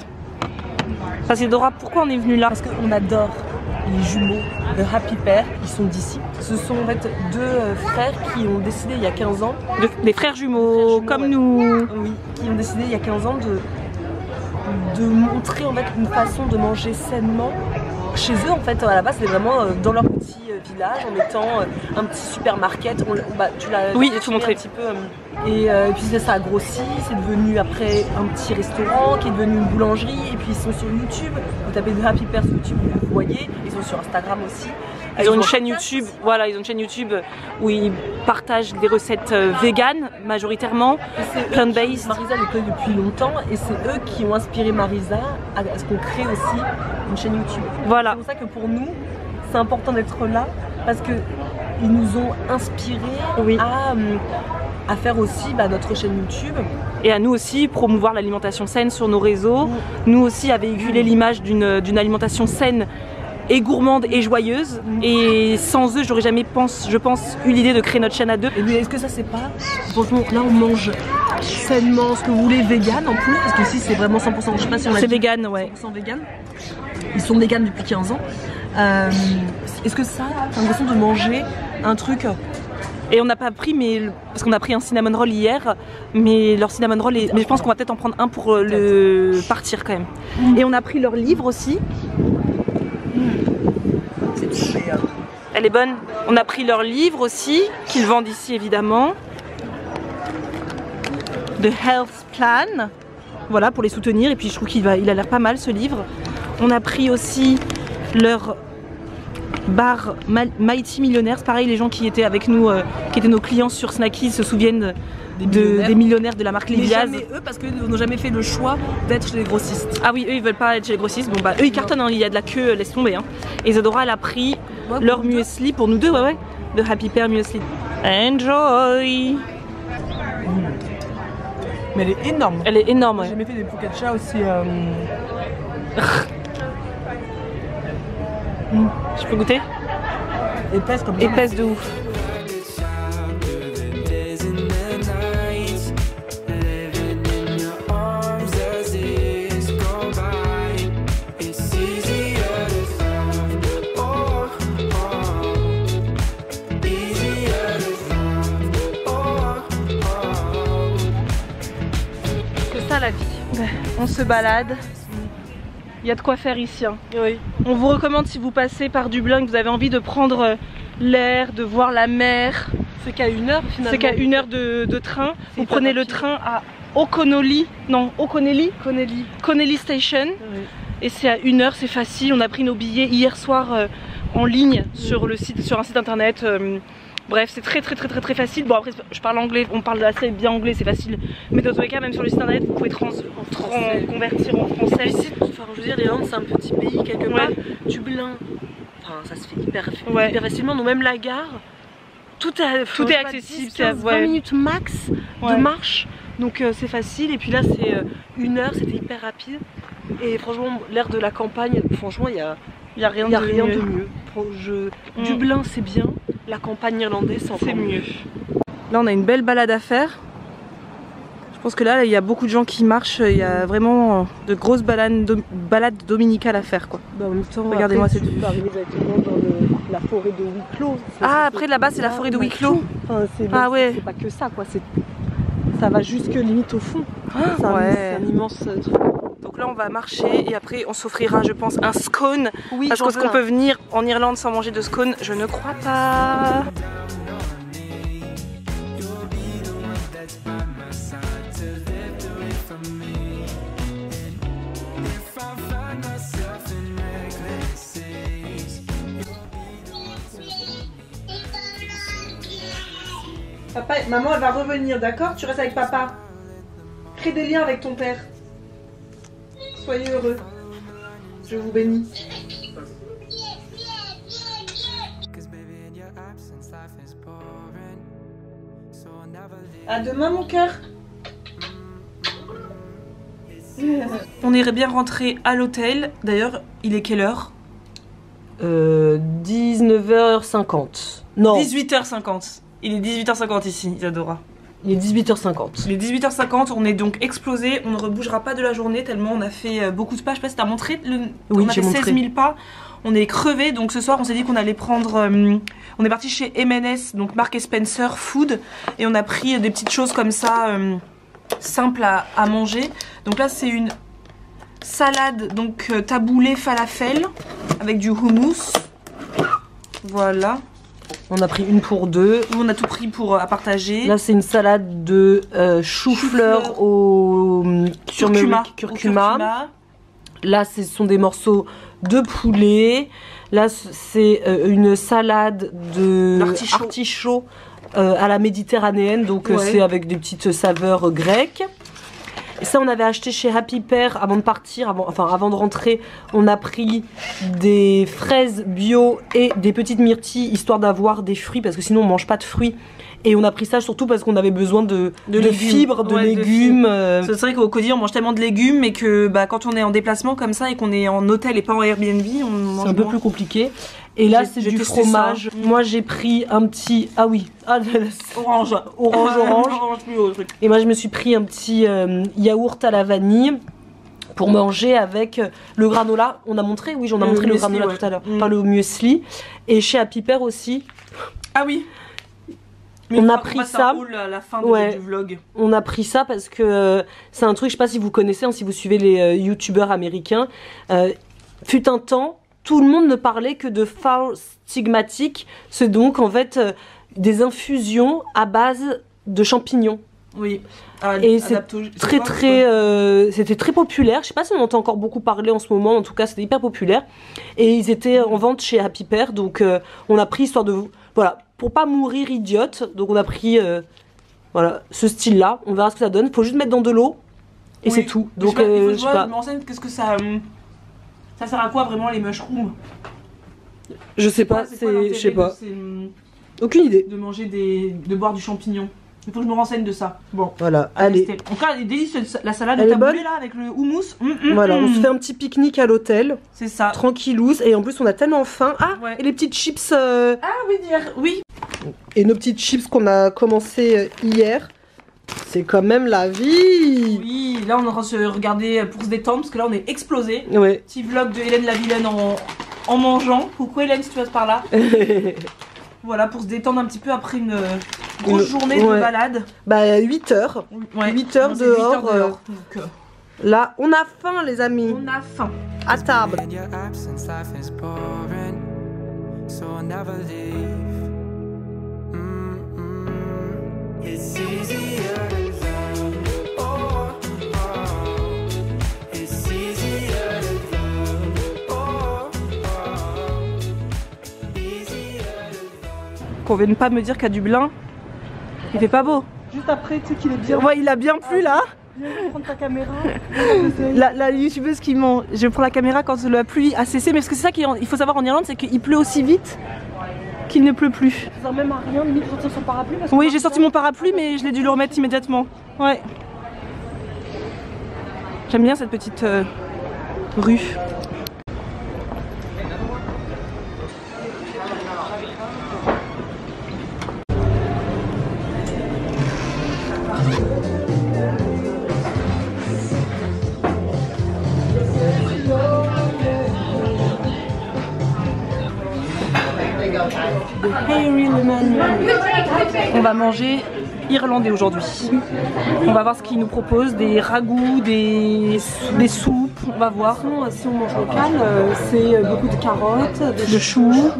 Speaker 1: Parce que Dora, pourquoi on est venu là?
Speaker 2: Parce qu'on adore les jumeaux de Happy Pear, ils sont d'ici. Ce sont en fait deux frères qui ont décidé il y a 15 ans.
Speaker 1: Des frères jumeaux comme ouais. Nous.
Speaker 2: Oui, qui ont décidé il y a 15 ans de montrer en fait une façon de manger sainement. Chez eux en fait à la base c'était vraiment dans leur petit village en mettant un petit supermarket. Tu l'as
Speaker 1: montré
Speaker 2: un petit peu. Et puis ça a grossi, c'est devenu après un petit restaurant qui est devenu une boulangerie. Et puis ils sont sur YouTube, vous tapez de Happy Pear sur YouTube, vous voyez. Ils sont sur Instagram aussi.
Speaker 1: Ils ont une chaîne YouTube, voilà, ils ont une chaîne YouTube où ils partagent des recettes véganes majoritairement, plant-based.
Speaker 2: Marisa les connaît depuis longtemps et c'est eux qui ont inspiré Marisa à ce qu'on crée aussi une chaîne YouTube.
Speaker 1: Voilà.
Speaker 2: C'est pour ça que pour nous, c'est important d'être là parce que ils nous ont inspirés à faire aussi notre chaîne YouTube.
Speaker 1: Et à nous aussi promouvoir l'alimentation saine sur nos réseaux. Nous aussi à véhiculer l'image d'une alimentation saine et gourmande et joyeuse. Et sans eux, j'aurais jamais, je pense, eu l'idée de créer notre chaîne à deux.
Speaker 2: Et est-ce que ça c'est pas... Franchement, là on mange sainement, ce que vous voulez, vegan en plus, parce que si c'est vraiment 100%, je sais pas si on a dit...
Speaker 1: C'est vegan, ouais.
Speaker 2: 100% vegan. Ils sont vegan depuis 15 ans. Est-ce que ça, t'as l'impression de manger un truc
Speaker 1: Et on n'a pas pris, mais parce qu'on a pris un cinnamon roll hier, mais leur cinnamon roll est... Mais je pense qu'on va peut-être en prendre un pour le partir quand même. Et on a pris leur livre aussi.
Speaker 3: C'est trop meilleur.
Speaker 1: Elle est bonne. On a pris leur livre aussi, qu'ils vendent ici évidemment. The Health Plan. Voilà, pour les soutenir. Et puis je trouve qu'il a l'air pas mal ce livre. On a pris aussi leur bar Mighty Millionaires. Pareil, les gens qui étaient avec nous, qui étaient nos clients sur Snackies se souviennent des millionnaires de la marque Léviaz.
Speaker 3: Mais jamais eux, parce qu'ils n'ont jamais fait le choix d'être chez les grossistes.
Speaker 1: Ah oui, eux ils veulent pas être chez les grossistes. Bon bah eux ils cartonnent, hein. Il y a de la queue, laisse tomber. Hein. Et Isadora elle a pris leur muesli pour nous deux, ouais. De Happy Pear Muesli. Enjoy.
Speaker 3: Mais elle est énorme.
Speaker 1: Elle est énorme, ouais.
Speaker 3: J'ai jamais fait des focaccia aussi.
Speaker 1: Je peux goûter?
Speaker 3: Épaisse comme ça.
Speaker 1: Épaisse de ouf. C'est ça la vie. On se balade. Il y a de quoi faire ici. Hein.
Speaker 3: Oui.
Speaker 1: On vous recommande, si vous passez par Dublin, que vous avez envie de prendre l'air, de voir la mer.
Speaker 3: C'est qu'à 1 heure finalement.
Speaker 1: C'est qu'à 1 heure de train. Vous prenez le train à O'Connelly Station. Oui. Et c'est à 1 heure, c'est facile. On a pris nos billets hier soir en ligne sur un site internet. Bref, c'est très facile. Bon après je parle anglais, on parle assez bien anglais, c'est facile. Mais dans tous les cas, même sur le site internet, vous pouvez convertir en français.
Speaker 3: Ici, enfin, je veux dire, l'Irlande c'est un petit pays quelque part. Dublin, enfin ça se fait hyper facilement. Donc même la gare, tout est accessible. C'est à 20 minutes max de marche. Donc c'est facile. Et puis là c'est 1 heure, c'était hyper rapide. Et franchement, l'air de la campagne, franchement, il y a rien de mieux. Dublin c'est bien. La campagne irlandaise, c'est mieux.
Speaker 1: Là, on a une belle balade à faire. Je pense que là, il y a beaucoup de gens qui marchent. Il y a vraiment de grosses balades dominicales à faire, quoi.
Speaker 3: Bah, en même temps,
Speaker 1: regardez-moi cette vue.
Speaker 3: Tu peux arriver directement dans la forêt de Wicklow.
Speaker 1: Ah, après là-bas, c'est la forêt de Wicklow.
Speaker 3: Enfin, c'est pas que ça, quoi. Ça va jusque limite au fond. C'est un immense truc.
Speaker 1: Donc là, on va marcher et après, on s'offrira, je pense, un scone.
Speaker 3: Oui,
Speaker 1: parce qu'on peut venir en Irlande sans manger de scone, je ne crois pas.
Speaker 3: Papa, maman, elle va revenir, d'accord? Tu restes avec papa. Crée des liens avec ton père. Soyez heureux. Je vous bénis. À demain, mon cœur.
Speaker 1: On irait bien rentrer à l'hôtel. D'ailleurs, il est quelle heure?
Speaker 3: 19h50. Non.
Speaker 1: 18h50. Il est 18h50 ici, Isadora.
Speaker 3: Il est 18h50.
Speaker 1: Il est 18h50, on est donc explosé, on ne rebougera pas de la journée tellement on a fait beaucoup de pas. Je sais pas si t'as montré,
Speaker 3: oui,
Speaker 1: on a fait 16 000 pas, on est crevé. Donc ce soir on s'est dit qu'on allait prendre, on est parti chez M&S, donc Marks & Spencer Food, et on a pris des petites choses comme ça, simples à manger. Donc là c'est une salade, donc taboulé falafel, avec du hummus, voilà.
Speaker 3: On a pris une pour deux.
Speaker 1: On a tout pris à partager.
Speaker 3: Là, c'est une salade de chou-fleur au curcuma. Là, ce sont des morceaux de poulet. Là, c'est une salade de artichaut à la méditerranéenne. Donc, c'est avec des petites saveurs grecques. Et ça, on avait acheté chez Happy Pear avant de partir, avant de rentrer. On a pris des fraises bio et des petites myrtilles, histoire d'avoir des fruits, parce que sinon on mange pas de fruits. Et on a pris ça surtout parce qu'on avait besoin de fibres, de légumes.
Speaker 1: C'est vrai qu'au Cody on mange tellement de légumes, mais que quand on est en déplacement comme ça et qu'on est en hôtel et pas en Airbnb, on mange
Speaker 3: c'est un peu plus compliqué. Et là c'est du fromage. Moi j'ai pris un petit... Ah oui, orange. Et moi je me suis pris un petit yaourt à la vanille pour manger avec le granola. On a montré, oui, j'en ai montré le granola tout à l'heure. Enfin le muesli. Et chez Happy Pear aussi.
Speaker 1: Ah oui.
Speaker 3: on a pris ça
Speaker 1: à la fin du vlog.
Speaker 3: On a pris ça parce que c'est un truc, je sais pas si vous connaissez, hein, si vous suivez les youtubeurs américains. Fut un temps, tout le monde ne parlait que de fall stigmatique. C'est donc en fait des infusions à base de champignons.
Speaker 1: Oui.
Speaker 3: Et c'était très populaire. Je sais pas si on entend encore beaucoup parler en ce moment. En tout cas, c'était hyper populaire. Et ils étaient en vente chez Happy Pear. Donc, on a pris histoire de voilà, pour pas mourir idiote. Donc, on a pris voilà ce style-là. On verra ce que ça donne. Faut juste mettre dans de l'eau et c'est tout. Donc,
Speaker 1: je sais pas. Je me renseigne. Qu'est-ce que ça sert à quoi vraiment les mushrooms?
Speaker 3: Je sais pas. Je sais pas. Aucune idée.
Speaker 1: De manger de boire du champignon. Il faut que je me renseigne de ça. Bon,
Speaker 3: voilà, allez.
Speaker 1: En tout cas, elle est délicieuse. La salade de taboulé là avec le houmous.
Speaker 3: Voilà, on se fait un petit pique-nique à l'hôtel.
Speaker 1: C'est ça.
Speaker 3: Tranquillousse. Et en plus, on a tellement faim. Ah, ouais. Et les petites chips.
Speaker 1: Ah oui, oui.
Speaker 3: Et nos petites chips qu'on a commencé hier. C'est quand même la vie.
Speaker 1: Oui, là on est en train de se regarder pour se détendre parce que là on est explosé.
Speaker 3: Ouais.
Speaker 1: Petit vlog de Hélène la vilaine en mangeant. Coucou Hélène si tu passes par là. Voilà, pour se détendre un petit peu après une grosse journée de balade.
Speaker 3: Bah 8 heures. Ouais. 8 heures dehors. 8 heures
Speaker 1: donc,
Speaker 3: là, on a faim les amis.
Speaker 1: On a faim.
Speaker 3: À table.
Speaker 1: Qu'on vienne pas me dire qu'à Dublin, il fait pas beau.
Speaker 3: Juste après, tu sais qu'il est bien.
Speaker 1: Ouais, il a bien plu là.
Speaker 3: Viens prendre ta caméra.
Speaker 1: La youtubeuse qui ment. Je prends la caméra quand la pluie a cessé, mais parce que c'est ça qu'il faut savoir en Irlande, c'est qu'il pleut aussi vite qu'il ne pleut plus.
Speaker 3: Ça sert même à rien de sortir son parapluie.
Speaker 1: Oui, j'ai sorti mon parapluie, mais je l'ai dû le remettre immédiatement. Ouais. J'aime bien cette petite rue. On va manger irlandais aujourd'hui. On va voir ce qu'ils nous proposent, des ragoûts, des soupes, on va voir.
Speaker 3: Si on mange local, c'est beaucoup de carottes,
Speaker 1: de choux,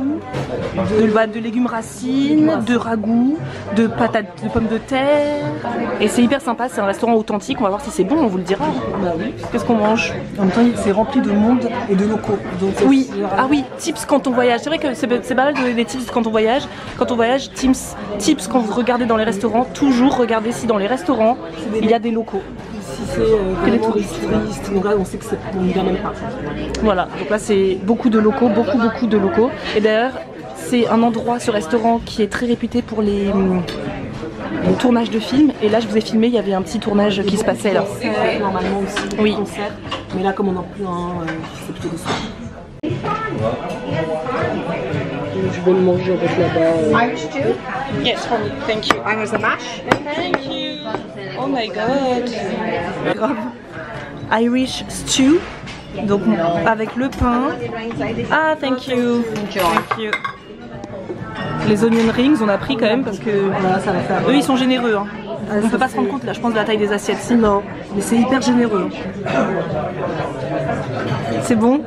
Speaker 1: de légumes racines, de ragoûts, de patates, de pommes de terre. Et c'est hyper sympa, c'est un restaurant authentique, on va voir si c'est bon, on vous le dira.
Speaker 3: Bah oui.
Speaker 1: Qu'est-ce qu'on mange?
Speaker 3: En même temps, c'est rempli de monde et de locaux. Donc,
Speaker 1: oui, ah oui, tips quand on voyage. C'est vrai que c'est pas mal de donner des tips quand on voyage. Quand on voyage, tips quand vous regardez dans les restaurants, toujours regardez si dans les restaurants il y a des locaux.
Speaker 3: Si c'est des touristes, donc là on sait que on ne vient même pas.
Speaker 1: Voilà, donc là c'est beaucoup de locaux, beaucoup de locaux. Et d'ailleurs, c'est un endroit, ce restaurant, qui est très réputé pour les tournages de films. Et là je vous ai filmé, il y avait un petit tournage qui se passait là.
Speaker 3: Normalement aussi,
Speaker 1: oui.
Speaker 3: Concert. Mais là comme on en a plus un, c'est plutôt des soirs. Je vais le manger avec là-bas.
Speaker 5: Irish stew?
Speaker 1: Yes, honey, thank you.
Speaker 5: I was the mash?
Speaker 1: Thank you. Oh my god. Grave. Irish stew. Donc avec le pain. Ah, thank you. Thank you. Les onion rings, on a pris quand même parce que
Speaker 3: voilà, ça va faire.
Speaker 1: Eux, ils sont généreux. Hein. On peut pas se rendre compte là, je pense, de la taille des assiettes. Si,
Speaker 3: non, mais c'est hyper généreux.
Speaker 1: C'est bon?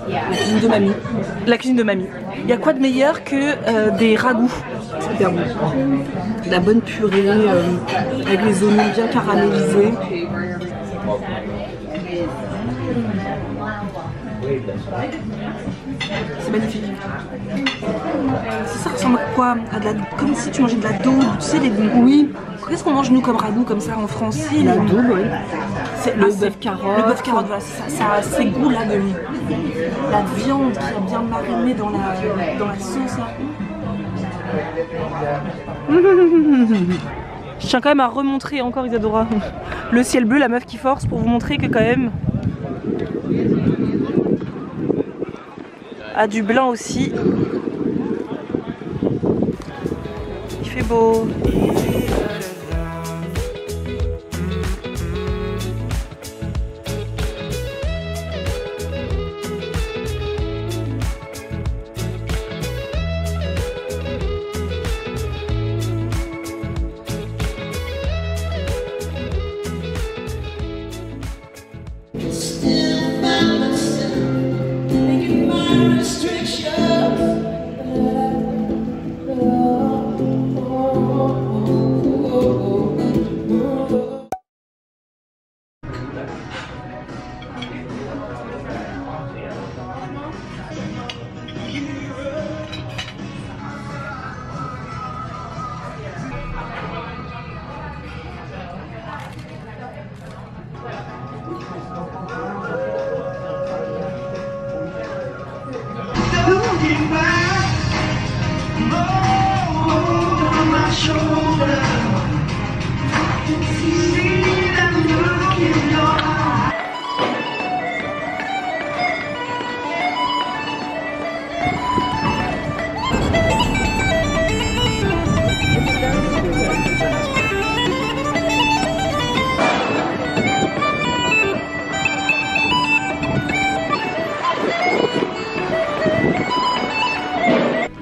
Speaker 3: La cuisine de mamie.
Speaker 1: La cuisine de mamie. Il y a quoi de meilleur que des ragoûts?
Speaker 3: C'est hyper bon. De la bonne purée avec les oignons bien caramélisés.
Speaker 1: C'est magnifique. Ça ressemble à quoi? Comme si tu mangeais de la daube, tu sais les... Oui. Qu'est-ce qu'on mange nous comme ragoût comme ça en France?
Speaker 3: La daube, oui.
Speaker 1: C'est le bœuf carotte. Le bœuf carotte, voilà, ça a ces goûts là de la viande qui a bien mariné dans la sauce là. Je tiens quand même à remontrer encore Isadora le ciel bleu, la meuf qui force, pour vous montrer que quand même à Dublin aussi il fait beau.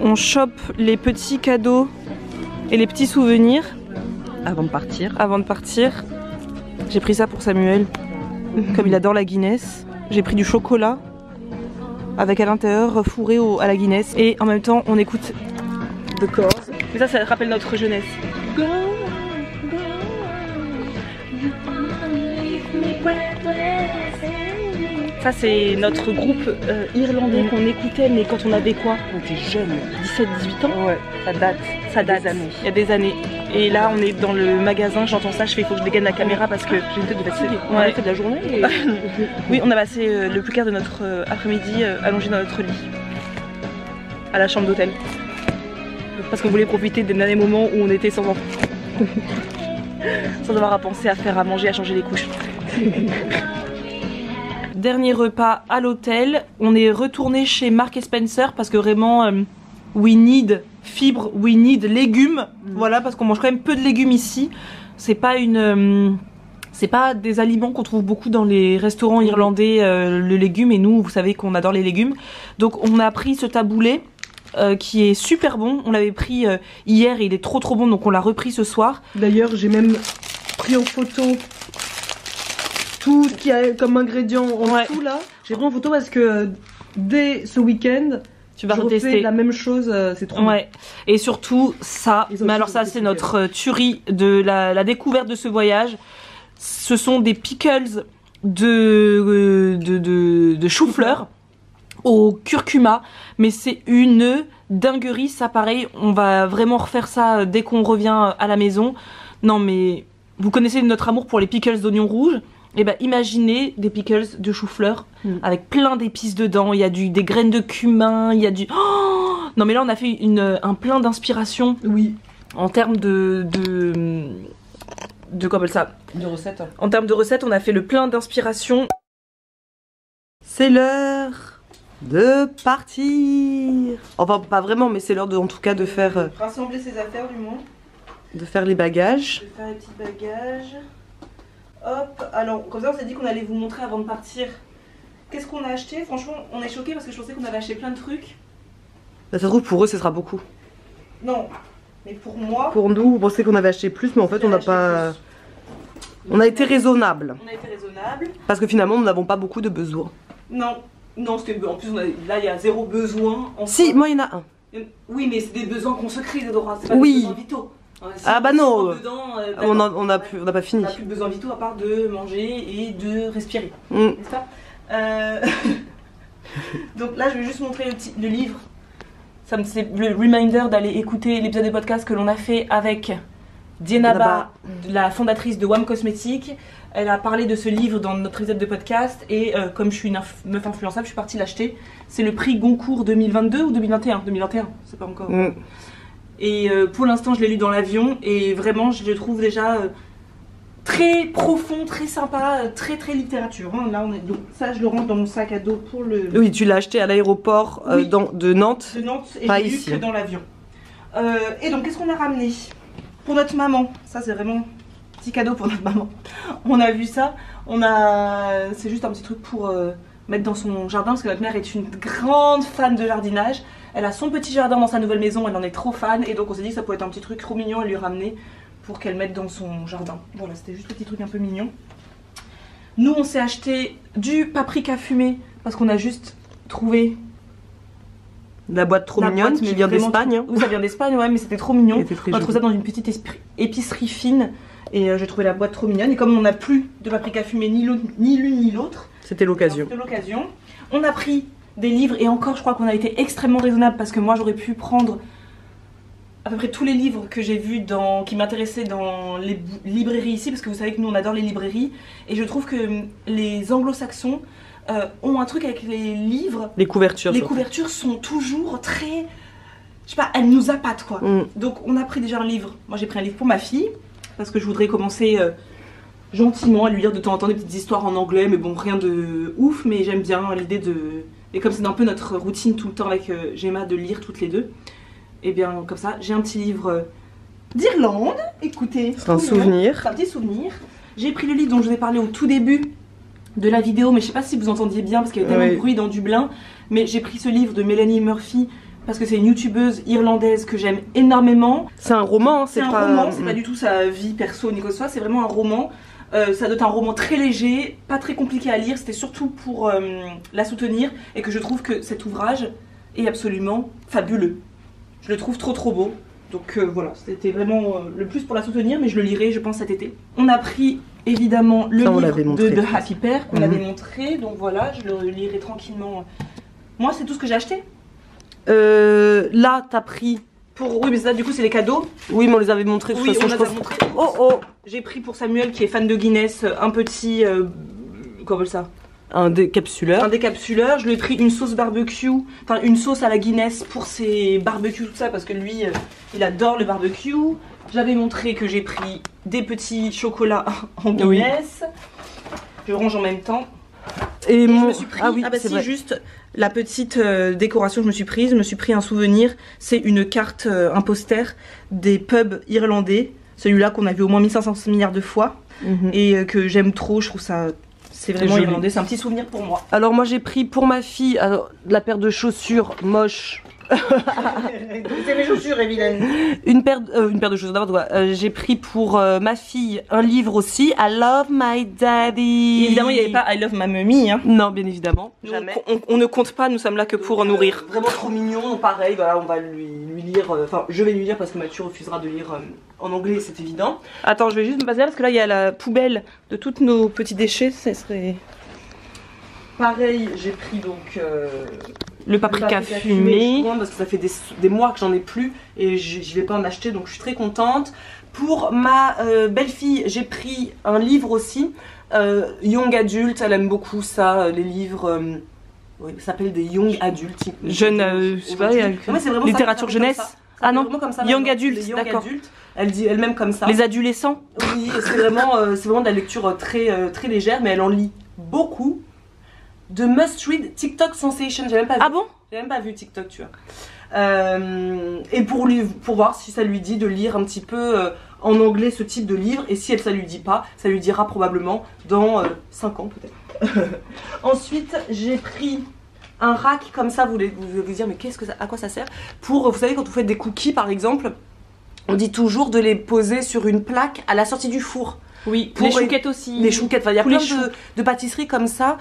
Speaker 1: On chope les petits cadeaux et les petits souvenirs
Speaker 2: avant de partir.
Speaker 1: J'ai pris ça pour Samuel, comme il adore la Guinness. J'ai pris du chocolat avec à l'intérieur fourré à la Guinness. Et en même temps, on écoute The Corrs. Mais ça rappelle notre jeunesse. Ça c'est notre groupe irlandais qu'on écoutait, mais quand on avait quoi?
Speaker 2: On était jeunes.
Speaker 1: 17-18 ans.
Speaker 2: Ouais, ça date.
Speaker 1: Des années. Il y a des années. Et là on est dans le magasin, j'entends ça, je fais il faut que je dégaine la caméra parce que
Speaker 2: j'ai une tête de fatiguée.
Speaker 1: On a fait de la journée et... Oui, on a passé le plus clair de notre après-midi allongé dans notre lit. À la chambre d'hôtel. Parce qu'on voulait profiter des derniers moments où on était sans enfants. Sans avoir à penser à faire à manger, à changer les couches. Dernier repas à l'hôtel, on est retourné chez Marks & Spencer parce que vraiment we need fibres, we need légumes, voilà, parce qu'on mange quand même peu de légumes ici. C'est pas des aliments qu'on trouve beaucoup dans les restaurants irlandais, le légume, et nous vous savez qu'on adore les légumes. Donc on a pris ce taboulé qui est super bon, on l'avait pris hier et il est trop bon, donc on l'a repris ce soir.
Speaker 3: D'ailleurs j'ai même pris en photo tout ce qu'il y a comme ingrédient en dessous là. J'ai pris en photo parce que dès ce week-end,
Speaker 1: tu vas retester
Speaker 3: la même chose, c'est trop bon.
Speaker 1: Et surtout ça, mais alors ça c'est notre tuerie de la découverte de ce voyage. Ce sont des pickles de chou-fleur au curcuma, mais c'est une dinguerie, ça pareil, on va vraiment refaire ça dès qu'on revient à la maison. Non mais vous connaissez notre amour pour les pickles d'oignons rouges. Et bah imaginez des pickles de chou-fleur avec plein d'épices dedans, il y a des graines de cumin, il y a du... Oh non mais là on a fait un plein d'inspiration.
Speaker 3: Oui.
Speaker 1: En termes de quoi appelle ça?
Speaker 2: De recettes.
Speaker 1: En termes de recettes, on a fait le plein d'inspiration.
Speaker 2: C'est l'heure de partir. Enfin pas vraiment, mais c'est l'heure en tout cas de faire...
Speaker 1: rassembler ses affaires du moins.
Speaker 2: De faire les bagages.
Speaker 1: De faire les petits bagages. Hop, alors comme ça on s'est dit qu'on allait vous montrer avant de partir qu'est-ce qu'on a acheté. Franchement on est choqués parce que je pensais qu'on avait acheté plein de trucs.
Speaker 2: Ça se trouve pour eux ce sera beaucoup.
Speaker 1: Non, mais pour moi...
Speaker 2: Pour nous on pensait qu'on avait acheté plus, mais en fait on n'a pas... On a été raisonnable.
Speaker 1: On a été raisonnable.
Speaker 2: Parce que finalement nous n'avons pas beaucoup de besoins.
Speaker 1: Non, parce que en plus là il y a zéro besoin.
Speaker 2: Si, moi il y en a un.
Speaker 1: Oui mais c'est des besoins qu'on se crée, Zadora, c'est pas
Speaker 2: des
Speaker 1: besoins vitaux. Si
Speaker 2: ah bah non,
Speaker 1: dedans,
Speaker 2: on n'a pas fini.
Speaker 1: On n'a plus de besoins vitaux à part de manger et de respirer, n'est-ce pas? Donc là je vais juste montrer le livre. C'est le reminder d'aller écouter l'épisode de podcast que l'on a fait avec Dienaba, la fondatrice de WAM Cosmétiques. Elle a parlé de ce livre dans notre épisode de podcast et comme je suis une meuf influençable, je suis partie l'acheter. C'est le prix Goncourt 2022 ou 2021 2021, c'est pas encore... Et pour l'instant je l'ai lu dans l'avion et vraiment je le trouve déjà très profond, très sympa, très littérature. Là on est... Donc ça je le rentre dans mon sac à dos pour le...
Speaker 2: Oui, tu l'as acheté à l'aéroport de Nantes.
Speaker 1: De Nantes et
Speaker 2: pas
Speaker 1: j'ai lu que dans l'avion. Et donc qu'est-ce qu'on a ramené pour notre maman? Ça c'est vraiment un petit cadeau pour notre maman. On a vu ça, c'est juste un petit truc pour mettre dans son jardin parce que notre mère est une grande fan de jardinage. Elle a son petit jardin dans sa nouvelle maison, elle en est trop fan et donc on s'est dit que ça pouvait être un petit truc trop mignon à lui ramener pour qu'elle mette dans son jardin. Voilà, c'était juste un petit truc un peu mignon. Nous on s'est acheté du paprika fumé parce qu'on a juste trouvé
Speaker 2: la boîte trop mignonne qui vient d'Espagne.
Speaker 1: Oui, ça vient d'Espagne, ouais, mais c'était trop mignon.
Speaker 2: On
Speaker 1: a trouvé ça dans une petite épicerie fine et j'ai trouvé la boîte trop mignonne. Et comme on n'a plus de paprika fumé ni l'une ni l'autre,
Speaker 2: c'était l'occasion.
Speaker 1: On a pris des livres et encore je crois qu'on a été extrêmement raisonnable parce que moi j'aurais pu prendre à peu près tous les livres que j'ai vus qui m'intéressaient dans les librairies ici parce que vous savez que nous on adore les librairies et je trouve que les anglo-saxons ont un truc avec les livres.
Speaker 2: Les couvertures.
Speaker 1: Les couvertures sont toujours très
Speaker 2: je sais pas, elle nous appâte quoi. Donc on a pris déjà un livre, moi j'ai pris un livre pour ma fille, parce que je voudrais commencer gentiment à lui lire de temps en temps des petites histoires en anglais, mais bon rien de ouf, mais j'aime bien l'idée de... Et comme c'est un peu notre routine tout le temps avec Gemma de lire toutes les deux, et bien comme ça, j'ai un petit livre d'Irlande, écoutez.
Speaker 1: C'est un souvenir.
Speaker 2: C'est un petit souvenir. J'ai pris le livre dont je vous ai parlé au tout début de la vidéo, mais je sais pas si vous entendiez bien parce qu'il y avait tellement de bruit dans Dublin, mais j'ai pris ce livre de Melanie Murphy parce que c'est une youtubeuse irlandaise que j'aime énormément.
Speaker 1: C'est un roman, c'est pas...
Speaker 2: roman, c'est pas du tout sa vie perso ni quoi que ce soit, c'est vraiment un roman. Ça doit être un roman très léger, pas très compliqué à lire, c'était surtout pour la soutenir et que je trouve que cet ouvrage est absolument fabuleux. Je le trouve trop beau. Donc voilà, c'était vraiment le plus pour la soutenir, mais je le lirai je pense cet été. On a pris évidemment le livre de Happy Pear qu'on avait montré, donc voilà, je le lirai tranquillement. Moi c'est tout ce que j'ai acheté.
Speaker 1: Là t'as pris
Speaker 2: pour... Oui mais ça du coup c'est les cadeaux.
Speaker 1: Oui mais on les avait montrés de toute façon,
Speaker 2: on les a montrés. Oh j'ai pris pour Samuel qui est fan de Guinness un petit... comment ça,
Speaker 1: un décapsuleur.
Speaker 2: Un décapsuleur. Je lui ai pris une sauce barbecue, enfin une sauce à la Guinness pour ses barbecues, tout ça, parce que lui, il adore le barbecue. J'avais montré que j'ai pris des petits chocolats en Guinness. Je range en même temps. Et je me suis pris, c'est juste la petite décoration que je me suis pris un souvenir. C'est une carte, un poster des pubs irlandais. Celui-là qu'on a vu au moins 1500 milliards de fois. Et que j'aime trop, je trouve ça... C'est vraiment irlandais, c'est un petit souvenir pour moi.
Speaker 1: Alors moi j'ai pris pour ma fille la paire de chaussures moche.
Speaker 2: C'est mes chaussures évidemment.
Speaker 1: Une paire de chaussures d'abord. J'ai pris pour ma fille un livre aussi, I Love My Daddy.
Speaker 2: Et évidemment il n'y avait pas I Love My Mummy hein.
Speaker 1: Non bien évidemment.
Speaker 2: Jamais.
Speaker 1: On ne compte pas, nous sommes là que pour nourrir.
Speaker 2: Vraiment trop mignon, pareil, voilà, on va lui lire, enfin je vais lui lire parce que Mathieu refusera de lire en anglais, c'est évident.
Speaker 1: Attends, je vais juste me passer là parce que là il y a la poubelle de tous nos petits déchets, ça serait...
Speaker 2: Pareil, j'ai pris donc
Speaker 1: le paprika fumé.
Speaker 2: Parce que ça fait des mois que j'en ai plus et je vais pas en acheter, donc je suis très contente. Pour ma belle-fille, j'ai pris un livre aussi, Young Adult, elle aime beaucoup ça, les livres... oui, ça s'appelle des Young Adult.
Speaker 1: Jeune, je sais pas, littérature jeunesse. Ah non,
Speaker 2: comme ça,
Speaker 1: Young Adult, d'accord.
Speaker 2: Elle dit elle-même comme ça.
Speaker 1: Les adolescents.
Speaker 2: Oui, c'est vraiment de la lecture très légère, mais elle en lit beaucoup. De Must Read TikTok Sensation, j'ai même pas vu.
Speaker 1: Ah bon?
Speaker 2: J'ai même pas vu TikTok, tu vois. Et pour voir si ça lui dit de lire un petit peu en anglais ce type de livre, et si ça lui dit pas, ça lui dira probablement dans 5 ans peut-être. Ensuite, j'ai pris un rack comme ça, vous allez vous dire mais à quoi ça sert? Pour, vous savez, quand vous faites des cookies par exemple, on dit toujours de les poser sur une plaque à la sortie du four.
Speaker 1: Oui, les chouquettes aussi.
Speaker 2: Les chouquettes, il y a plein de pâtisseries comme ça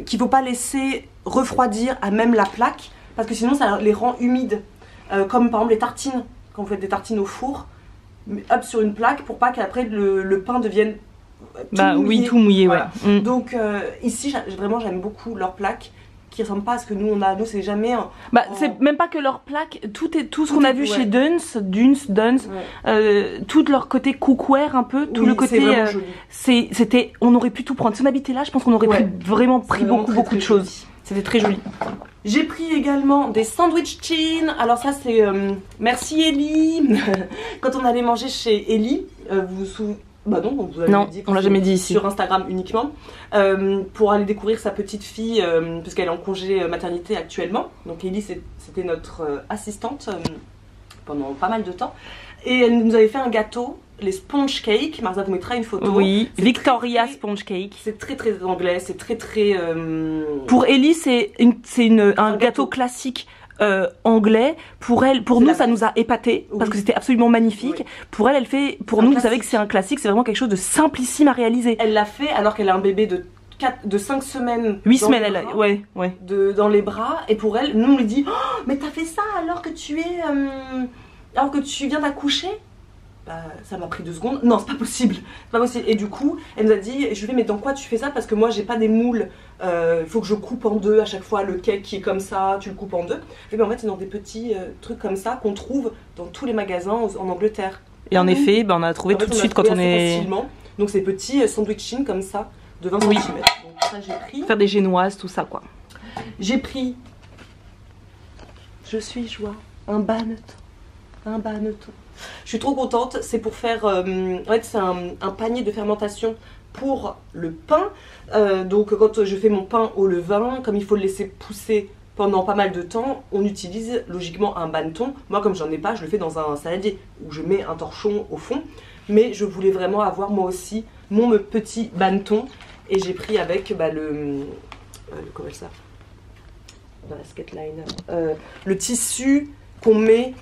Speaker 2: qu'il ne faut pas laisser refroidir à même la plaque parce que sinon ça les rend humides. Comme par exemple les tartines, quand vous faites des tartines au four, hop sur une plaque pour pas qu'après le pain devienne tout mouillé.
Speaker 1: Oui, tout mouillé,
Speaker 2: voilà. Ouais. Donc ici, vraiment j'aime beaucoup leurs plaques qui ressemblent pas à ce que nous on a. Nous c'est jamais
Speaker 1: c'est même pas que leur plaque, tout ce qu'on a vu chez Dunnes, tout leur côté cookware un peu, tout le côté c'était, on aurait pu tout prendre. Si on habitait là, je pense qu'on aurait vraiment pris beaucoup de choses. C'était très joli.
Speaker 2: J'ai pris également des sandwich chin. Alors ça c'est merci Ellie. Quand on allait manger chez Ellie, vous vous souvenez? Bah non, vous avez dit
Speaker 1: on l'a jamais dit ici.
Speaker 2: Sur Instagram uniquement, pour aller découvrir sa petite fille, puisqu'elle est en congé maternité actuellement. Donc Ellie c'était notre assistante pendant pas mal de temps. Et elle nous avait fait un gâteau, les sponge cake. Marza vous mettra une photo.
Speaker 1: Oui, Victoria sponge cake.
Speaker 2: C'est très anglais, c'est très...
Speaker 1: Pour Ellie c'est un gâteau classique. Anglais, pour nous ça nous a épaté parce que c'était absolument magnifique. Pour elle fait, pour nous, vous savez que c'est un classique, c'est vraiment quelque chose de simplissime à réaliser.
Speaker 2: Elle l'a fait alors qu'elle a un bébé de 5 semaines,
Speaker 1: 8 semaines,
Speaker 2: dans les bras, et pour elle, nous on lui dit oh, mais t'as fait ça alors que tu viens d'accoucher? Bah, ça m'a pris 2 secondes. Non, c'est pas possible. Et du coup, elle nous a dit, je lui ai dit, mais dans quoi tu fais ça? Parce que moi, j'ai pas des moules. Il faut que je coupe en deux à chaque fois. Le cake qui est comme ça, tu le coupes en deux. Et bien en fait, c'est dans des petits trucs comme ça qu'on trouve dans tous les magasins en Angleterre.
Speaker 1: Et en effet, on a trouvé tout de suite quand on est...
Speaker 2: facilement. Donc ces petits sandwichines comme ça, de 20 cm. Donc ça, j'ai pris.
Speaker 1: Faire des génoises, tout ça quoi.
Speaker 2: J'ai pris... Je suis joie. Un banneton. Un banneton. Je suis trop contente, c'est pour faire... en fait c'est un panier de fermentation pour le pain. Donc quand je fais mon pain au levain, comme il faut le laisser pousser pendant pas mal de temps, on utilise logiquement un banneton. Moi comme j'en ai pas, je le fais dans un saladier où je mets un torchon au fond. Mais je voulais vraiment avoir moi aussi mon petit banneton. Et j'ai pris avec comment ça dans la Skatliner, le tissu qu'on met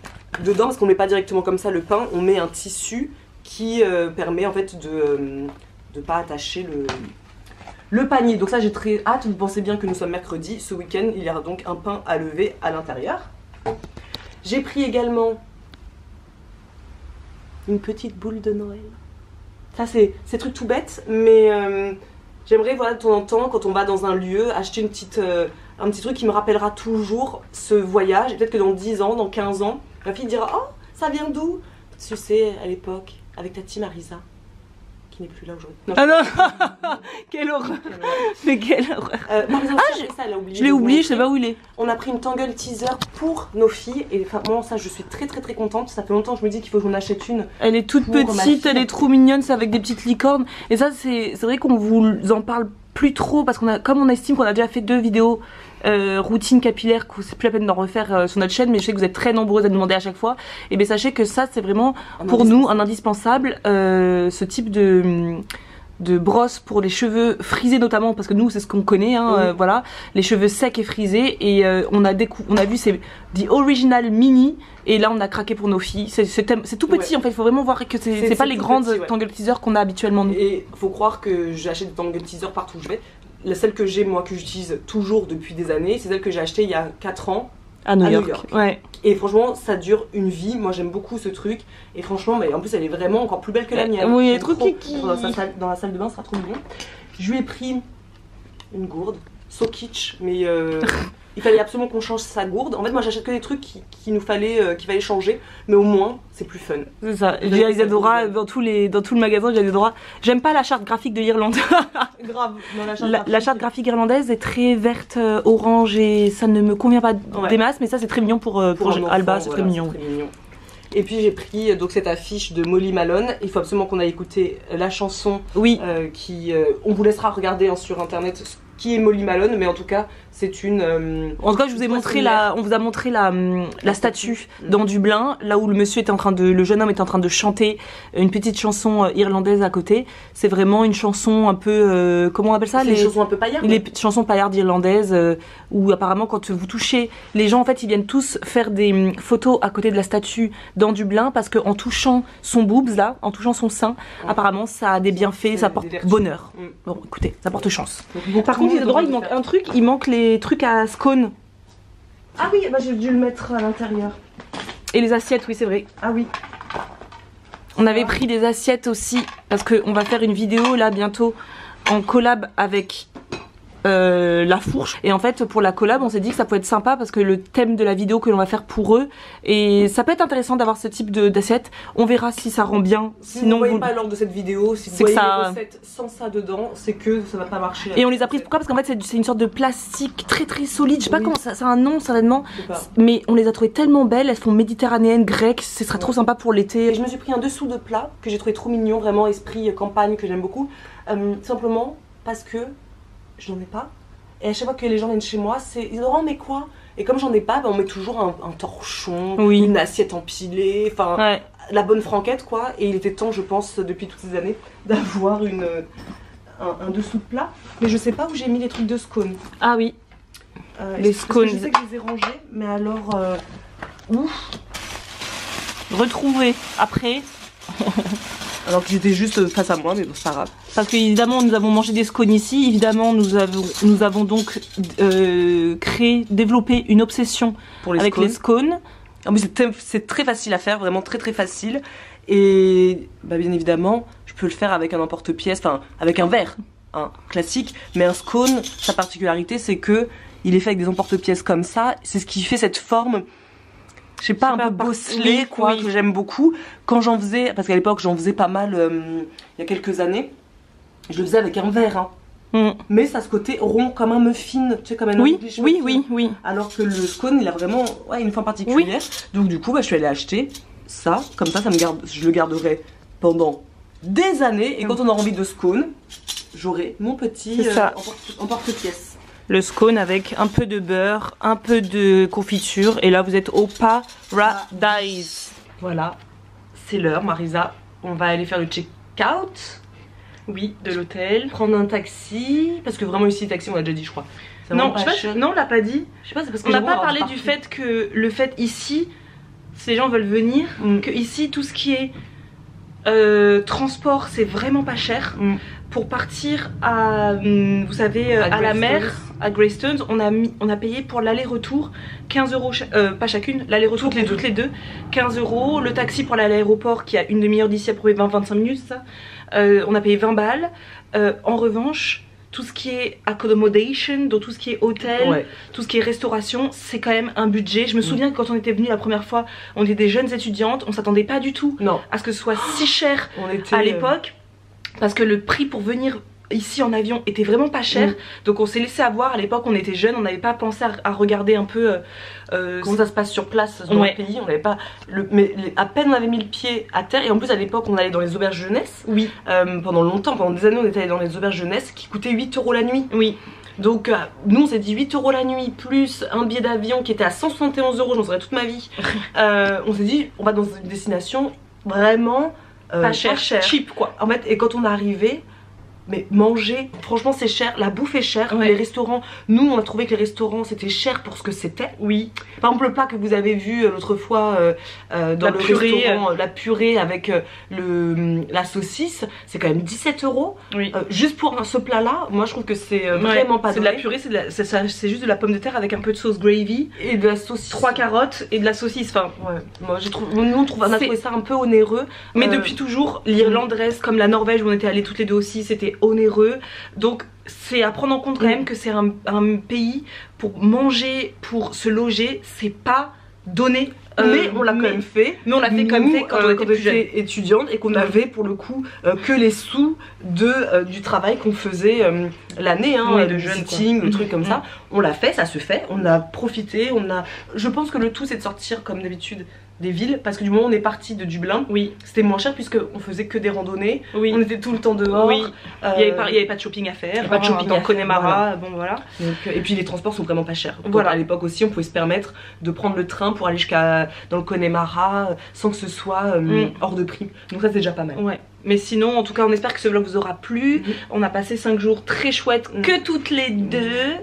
Speaker 2: dedans, parce qu'on met pas directement comme ça le pain, on met un tissu qui permet en fait de pas attacher le panier. Donc ça j'ai très hâte. Vous pensez bien que nous sommes mercredi, ce week-end il y aura donc un pain à lever à l'intérieur. J'ai pris également une petite boule de Noël. Ça c'est truc tout bête, mais j'aimerais voilà de temps en temps quand on va dans un lieu acheter un petit truc qui me rappellera toujours ce voyage. Et peut-être que dans 10 ans, dans 15 ans, ma fille dira oh ça vient d'où? Tu sais à l'époque avec Tati Marisa qui n'est plus là aujourd'hui.
Speaker 1: Ah non. Quelle horreur. Mais quelle horreur.
Speaker 2: Marisa aussi ça, elle a oublié.
Speaker 1: Je l'ai oublié, je sais pas où il est.
Speaker 2: On a pris une Tangle Teaser pour nos filles et enfin moi ça je suis très contente. Ça fait longtemps que je me dis qu'il faut que j'en achète une.
Speaker 1: Elle est toute petite, elle est trop mignonne, c'est avec des petites licornes. Et ça c'est vrai qu'on vous en parle plus trop parce comme on estime qu'on a déjà fait 2 vidéos routine capillaire, que c'est plus la peine d'en refaire sur notre chaîne, mais je sais que vous êtes très nombreuses à nous demander à chaque fois. Et bien sachez que ça c'est vraiment pour nous un indispensable, ce type de brosse pour les cheveux frisés notamment, parce que nous c'est ce qu'on connaît hein, voilà, les cheveux secs et frisés. Et on a vu c'est The Original Mini et là on a craqué pour nos filles. C'est tout petit en fait, il faut vraiment voir que c'est pas les grandes Tangle Teaser qu'on a habituellement nous.
Speaker 2: Et faut croire que j'achète des Tangle Teaser partout où je vais. La celle que j'ai moi, que j'utilise toujours depuis des années, c'est celle que j'ai achetée il y a 4 ans
Speaker 1: à New York. Ouais.
Speaker 2: Et franchement ça dure une vie, moi j'aime beaucoup ce truc. Et franchement en plus elle est vraiment encore plus belle que la mienne.
Speaker 1: Oui, elle est trop kiki.
Speaker 2: Dans la salle de bain ça sera trop mignon. Je lui ai pris une gourde, so kitsch, mais il fallait absolument qu'on change sa gourde. En fait moi j'achète que des trucs qu'il fallait changer, mais au moins c'est plus fun.
Speaker 1: C'est ça, j'ai Isadora dans tout le magasin, j'ai Isadora. J'aime pas la charte graphique de l'Irlande.
Speaker 2: Grave,
Speaker 1: la charte graphique irlandaise est très verte, orange et ça ne me convient pas des masses, mais ça c'est très mignon pour Alba, c'est très mignon.
Speaker 2: Et puis j'ai pris donc cette affiche de Molly Malone. Il faut absolument qu'on aille écouter la chanson.
Speaker 1: Oui.
Speaker 2: On vous laissera regarder sur internet qui est Molly Malone, mais en tout cas c'est une...
Speaker 1: en tout cas je vous ai montré on vous a montré la statue dans Dublin, là où le jeune homme est en train de chanter une petite chanson irlandaise à côté. C'est vraiment une chanson un peu comment on appelle ça,
Speaker 2: les chansons un peu paillardes.
Speaker 1: Les chansons paillardes irlandaises où apparemment quand vous touchez les gens en fait ils viennent tous faire des photos à côté de la statue dans Dublin parce que en touchant son boobs là, en touchant son sein, apparemment ça a des bienfaits, ça porte bonheur. Bon écoutez, ça porte chance. Par contre il manque un truc, il manque les trucs à scone.
Speaker 2: Ah oui, bah j'ai dû le mettre à l'intérieur.
Speaker 1: Et les assiettes, oui c'est vrai.
Speaker 2: Ah oui.
Speaker 1: On avait pris des assiettes aussi parce qu'on va faire une vidéo là bientôt en collab avec la fourche. Et en fait pour la collab on s'est dit que ça peut être sympa parce que le thème de la vidéo que l'on va faire pour eux, et ça peut être intéressant d'avoir ce type d'assiette. On verra si ça rend bien.
Speaker 2: Sinon vous ne voyez pas lors de cette vidéo, si vous voyez les recettes sans ça dedans, c'est que ça va pas marcher.
Speaker 1: Et on les a prises pourquoi? Parce qu'en fait c'est une sorte de plastique très solide, je sais pas comment ça a un nom certainement, mais on les a trouvées tellement belles, elles font méditerranéennes, grecques, ce sera trop sympa pour l'été.
Speaker 2: Et je me suis pris un dessous de plat que j'ai trouvé trop mignon, vraiment esprit campagne que j'aime beaucoup, simplement parce que je n'en ai pas. Et à chaque fois que les gens viennent chez moi, ils disent oh mais quoi? Et comme j'en ai pas, on met toujours un torchon, une assiette empilée, enfin la bonne franquette quoi. Et il était temps, je pense, depuis toutes ces années, d'avoir un dessous de plat. Mais je sais pas où j'ai mis les trucs de scone.
Speaker 1: Ah oui. Les scones.
Speaker 2: Je sais que je les ai rangés, mais alors
Speaker 1: retrouver après.
Speaker 2: Alors que j'étais juste face à moi, mais bon, c'est pas grave.
Speaker 1: Parce qu'évidemment, nous avons mangé des scones ici. Évidemment, nous avons donc développé une obsession avec les scones.
Speaker 2: C'est très facile à faire, vraiment très facile. Et bah, bien évidemment, je peux le faire avec un emporte-pièce, enfin avec un verre classique. Mais un scone, sa particularité, c'est que il est fait avec des emporte-pièces comme ça. C'est ce qui fait cette forme... Je sais pas, un peu bosselé quoi, que j'aime beaucoup. Quand j'en faisais, parce qu'à l'époque j'en faisais pas mal il y a quelques années, je le faisais avec un verre. mais ça a ce côté rond comme un muffin, tu sais, comme un
Speaker 1: English muffin. Oui.
Speaker 2: Alors que le scone, il a vraiment une forme particulière. Donc du coup, je suis allée acheter ça, comme ça je le garderai pendant des années. Et quand on aura envie de scone, j'aurai mon petit en porte-pièce.
Speaker 1: Le scone avec un peu de beurre, un peu de confiture. Et là, vous êtes au paradise.
Speaker 2: Voilà, c'est l'heure, Marisa. On va aller faire le check-out.
Speaker 1: Oui, de l'hôtel.
Speaker 2: Prendre un taxi. Parce que vraiment, ici, taxi, on l'a déjà dit, je crois.
Speaker 1: Non, non, on l'a pas dit.
Speaker 2: Je sais pas, c'est parce que
Speaker 1: on n'a pas parlé du fait que le fait ici, si les gens veulent venir, que ici, tout ce qui est transport, c'est vraiment pas cher. Pour partir à, vous savez, à la mer, à Greystones, on a payé pour l'aller-retour 15 €, pas chacune, l'aller-retour toutes les deux, 15 €. Le taxi pour aller à l'aéroport qui a une demi-heure d'ici à peu près 20-25 minutes, ça, on a payé 20 balles. En revanche, tout ce qui est accommodation, donc tout ce qui est hôtel, tout ce qui est restauration, c'est quand même un budget. Je me souviens que quand on était venus la première fois, on était des jeunes étudiantes, on s'attendait pas du tout à ce que ce soit si cher à l'époque. Parce que le prix pour venir ici en avion était vraiment pas cher. Donc on s'est laissé avoir. À l'époque on était jeunes, on n'avait pas pensé à regarder un peu
Speaker 2: comment ça se passe sur place dans le pays. On n'avait pas mais à peine on avait mis le pied à terre. Et en plus à l'époque on allait dans les auberges jeunesse. Pendant longtemps, pendant des années on était allé dans les auberges jeunesse qui coûtaient 8 € la nuit. Donc nous on s'est dit 8 € la nuit plus un billet d'avion qui était à 171 €, j'en saurais toute ma vie. On s'est dit on va dans une destination vraiment
Speaker 1: pas cher,
Speaker 2: cheap quoi. En fait, et quand on est arrivé, mais manger, franchement c'est cher, la bouffe est chère, les restaurants, nous on a trouvé que les restaurants c'était cher pour ce que c'était. Par exemple le plat que vous avez vu l'autre fois dans le restaurant, la purée avec la saucisse, c'est quand même 17 €. Juste pour ce plat là, moi je trouve que c'est vraiment pas donné.
Speaker 1: C'est de la purée, c'est juste de la pomme de terre avec un peu de sauce gravy
Speaker 2: et de la saucisse,
Speaker 1: 3 carottes et de la saucisse. Enfin,
Speaker 2: moi on a trouvé ça un peu onéreux.
Speaker 1: Mais depuis toujours, l'Irlande reste comme la Norvège où on était allés toutes les deux aussi, c'était onéreux. Donc c'est à prendre en compte quand même que c'est un pays pour manger, pour se loger, c'est pas donné.
Speaker 2: Mais on l'a quand même fait.
Speaker 1: Mais on l'a fait quand même quand on était plus jeune
Speaker 2: étudiante et qu'on avait pour le coup que les sous du travail qu'on faisait l'année,
Speaker 1: de jeune
Speaker 2: sitting, le truc comme ça. On l'a fait, ça se fait. On a profité, je pense que le tout c'est de sortir comme d'habitude des villes, parce que du moment où on est parti de Dublin, c'était moins cher puisque on faisait que des randonnées, on était tout le temps dehors, il
Speaker 1: y avait pas de shopping à faire, pas de shopping dans Connemara, bon voilà.
Speaker 2: Donc, et puis les transports sont vraiment pas chers. Donc, à l'époque aussi on pouvait se permettre de prendre le train pour aller jusqu'à dans le Connemara sans que ce soit hors de prix. Donc ça c'est déjà pas mal.
Speaker 1: Mais sinon, en tout cas, on espère que ce vlog vous aura plu. On a passé 5 jours très chouettes que toutes les deux.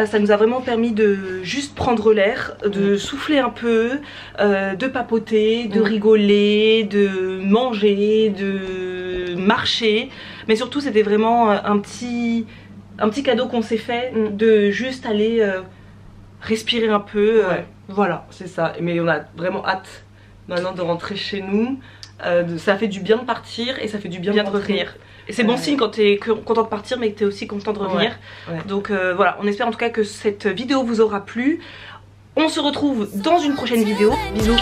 Speaker 1: Ça nous a vraiment permis de juste prendre l'air, de souffler un peu, de papoter, de rigoler, de manger, de marcher. Mais surtout, c'était vraiment un petit cadeau qu'on s'est fait de juste aller respirer un peu.
Speaker 2: Voilà, c'est ça. Mais on a vraiment hâte maintenant de rentrer chez nous. Ça fait du bien de partir et ça fait du bien de revenir.
Speaker 1: Et c'est bon signe quand t'es content de partir mais que t'es aussi content de revenir. Donc voilà, on espère en tout cas que cette vidéo vous aura plu. On se retrouve dans une prochaine vidéo. Bisous.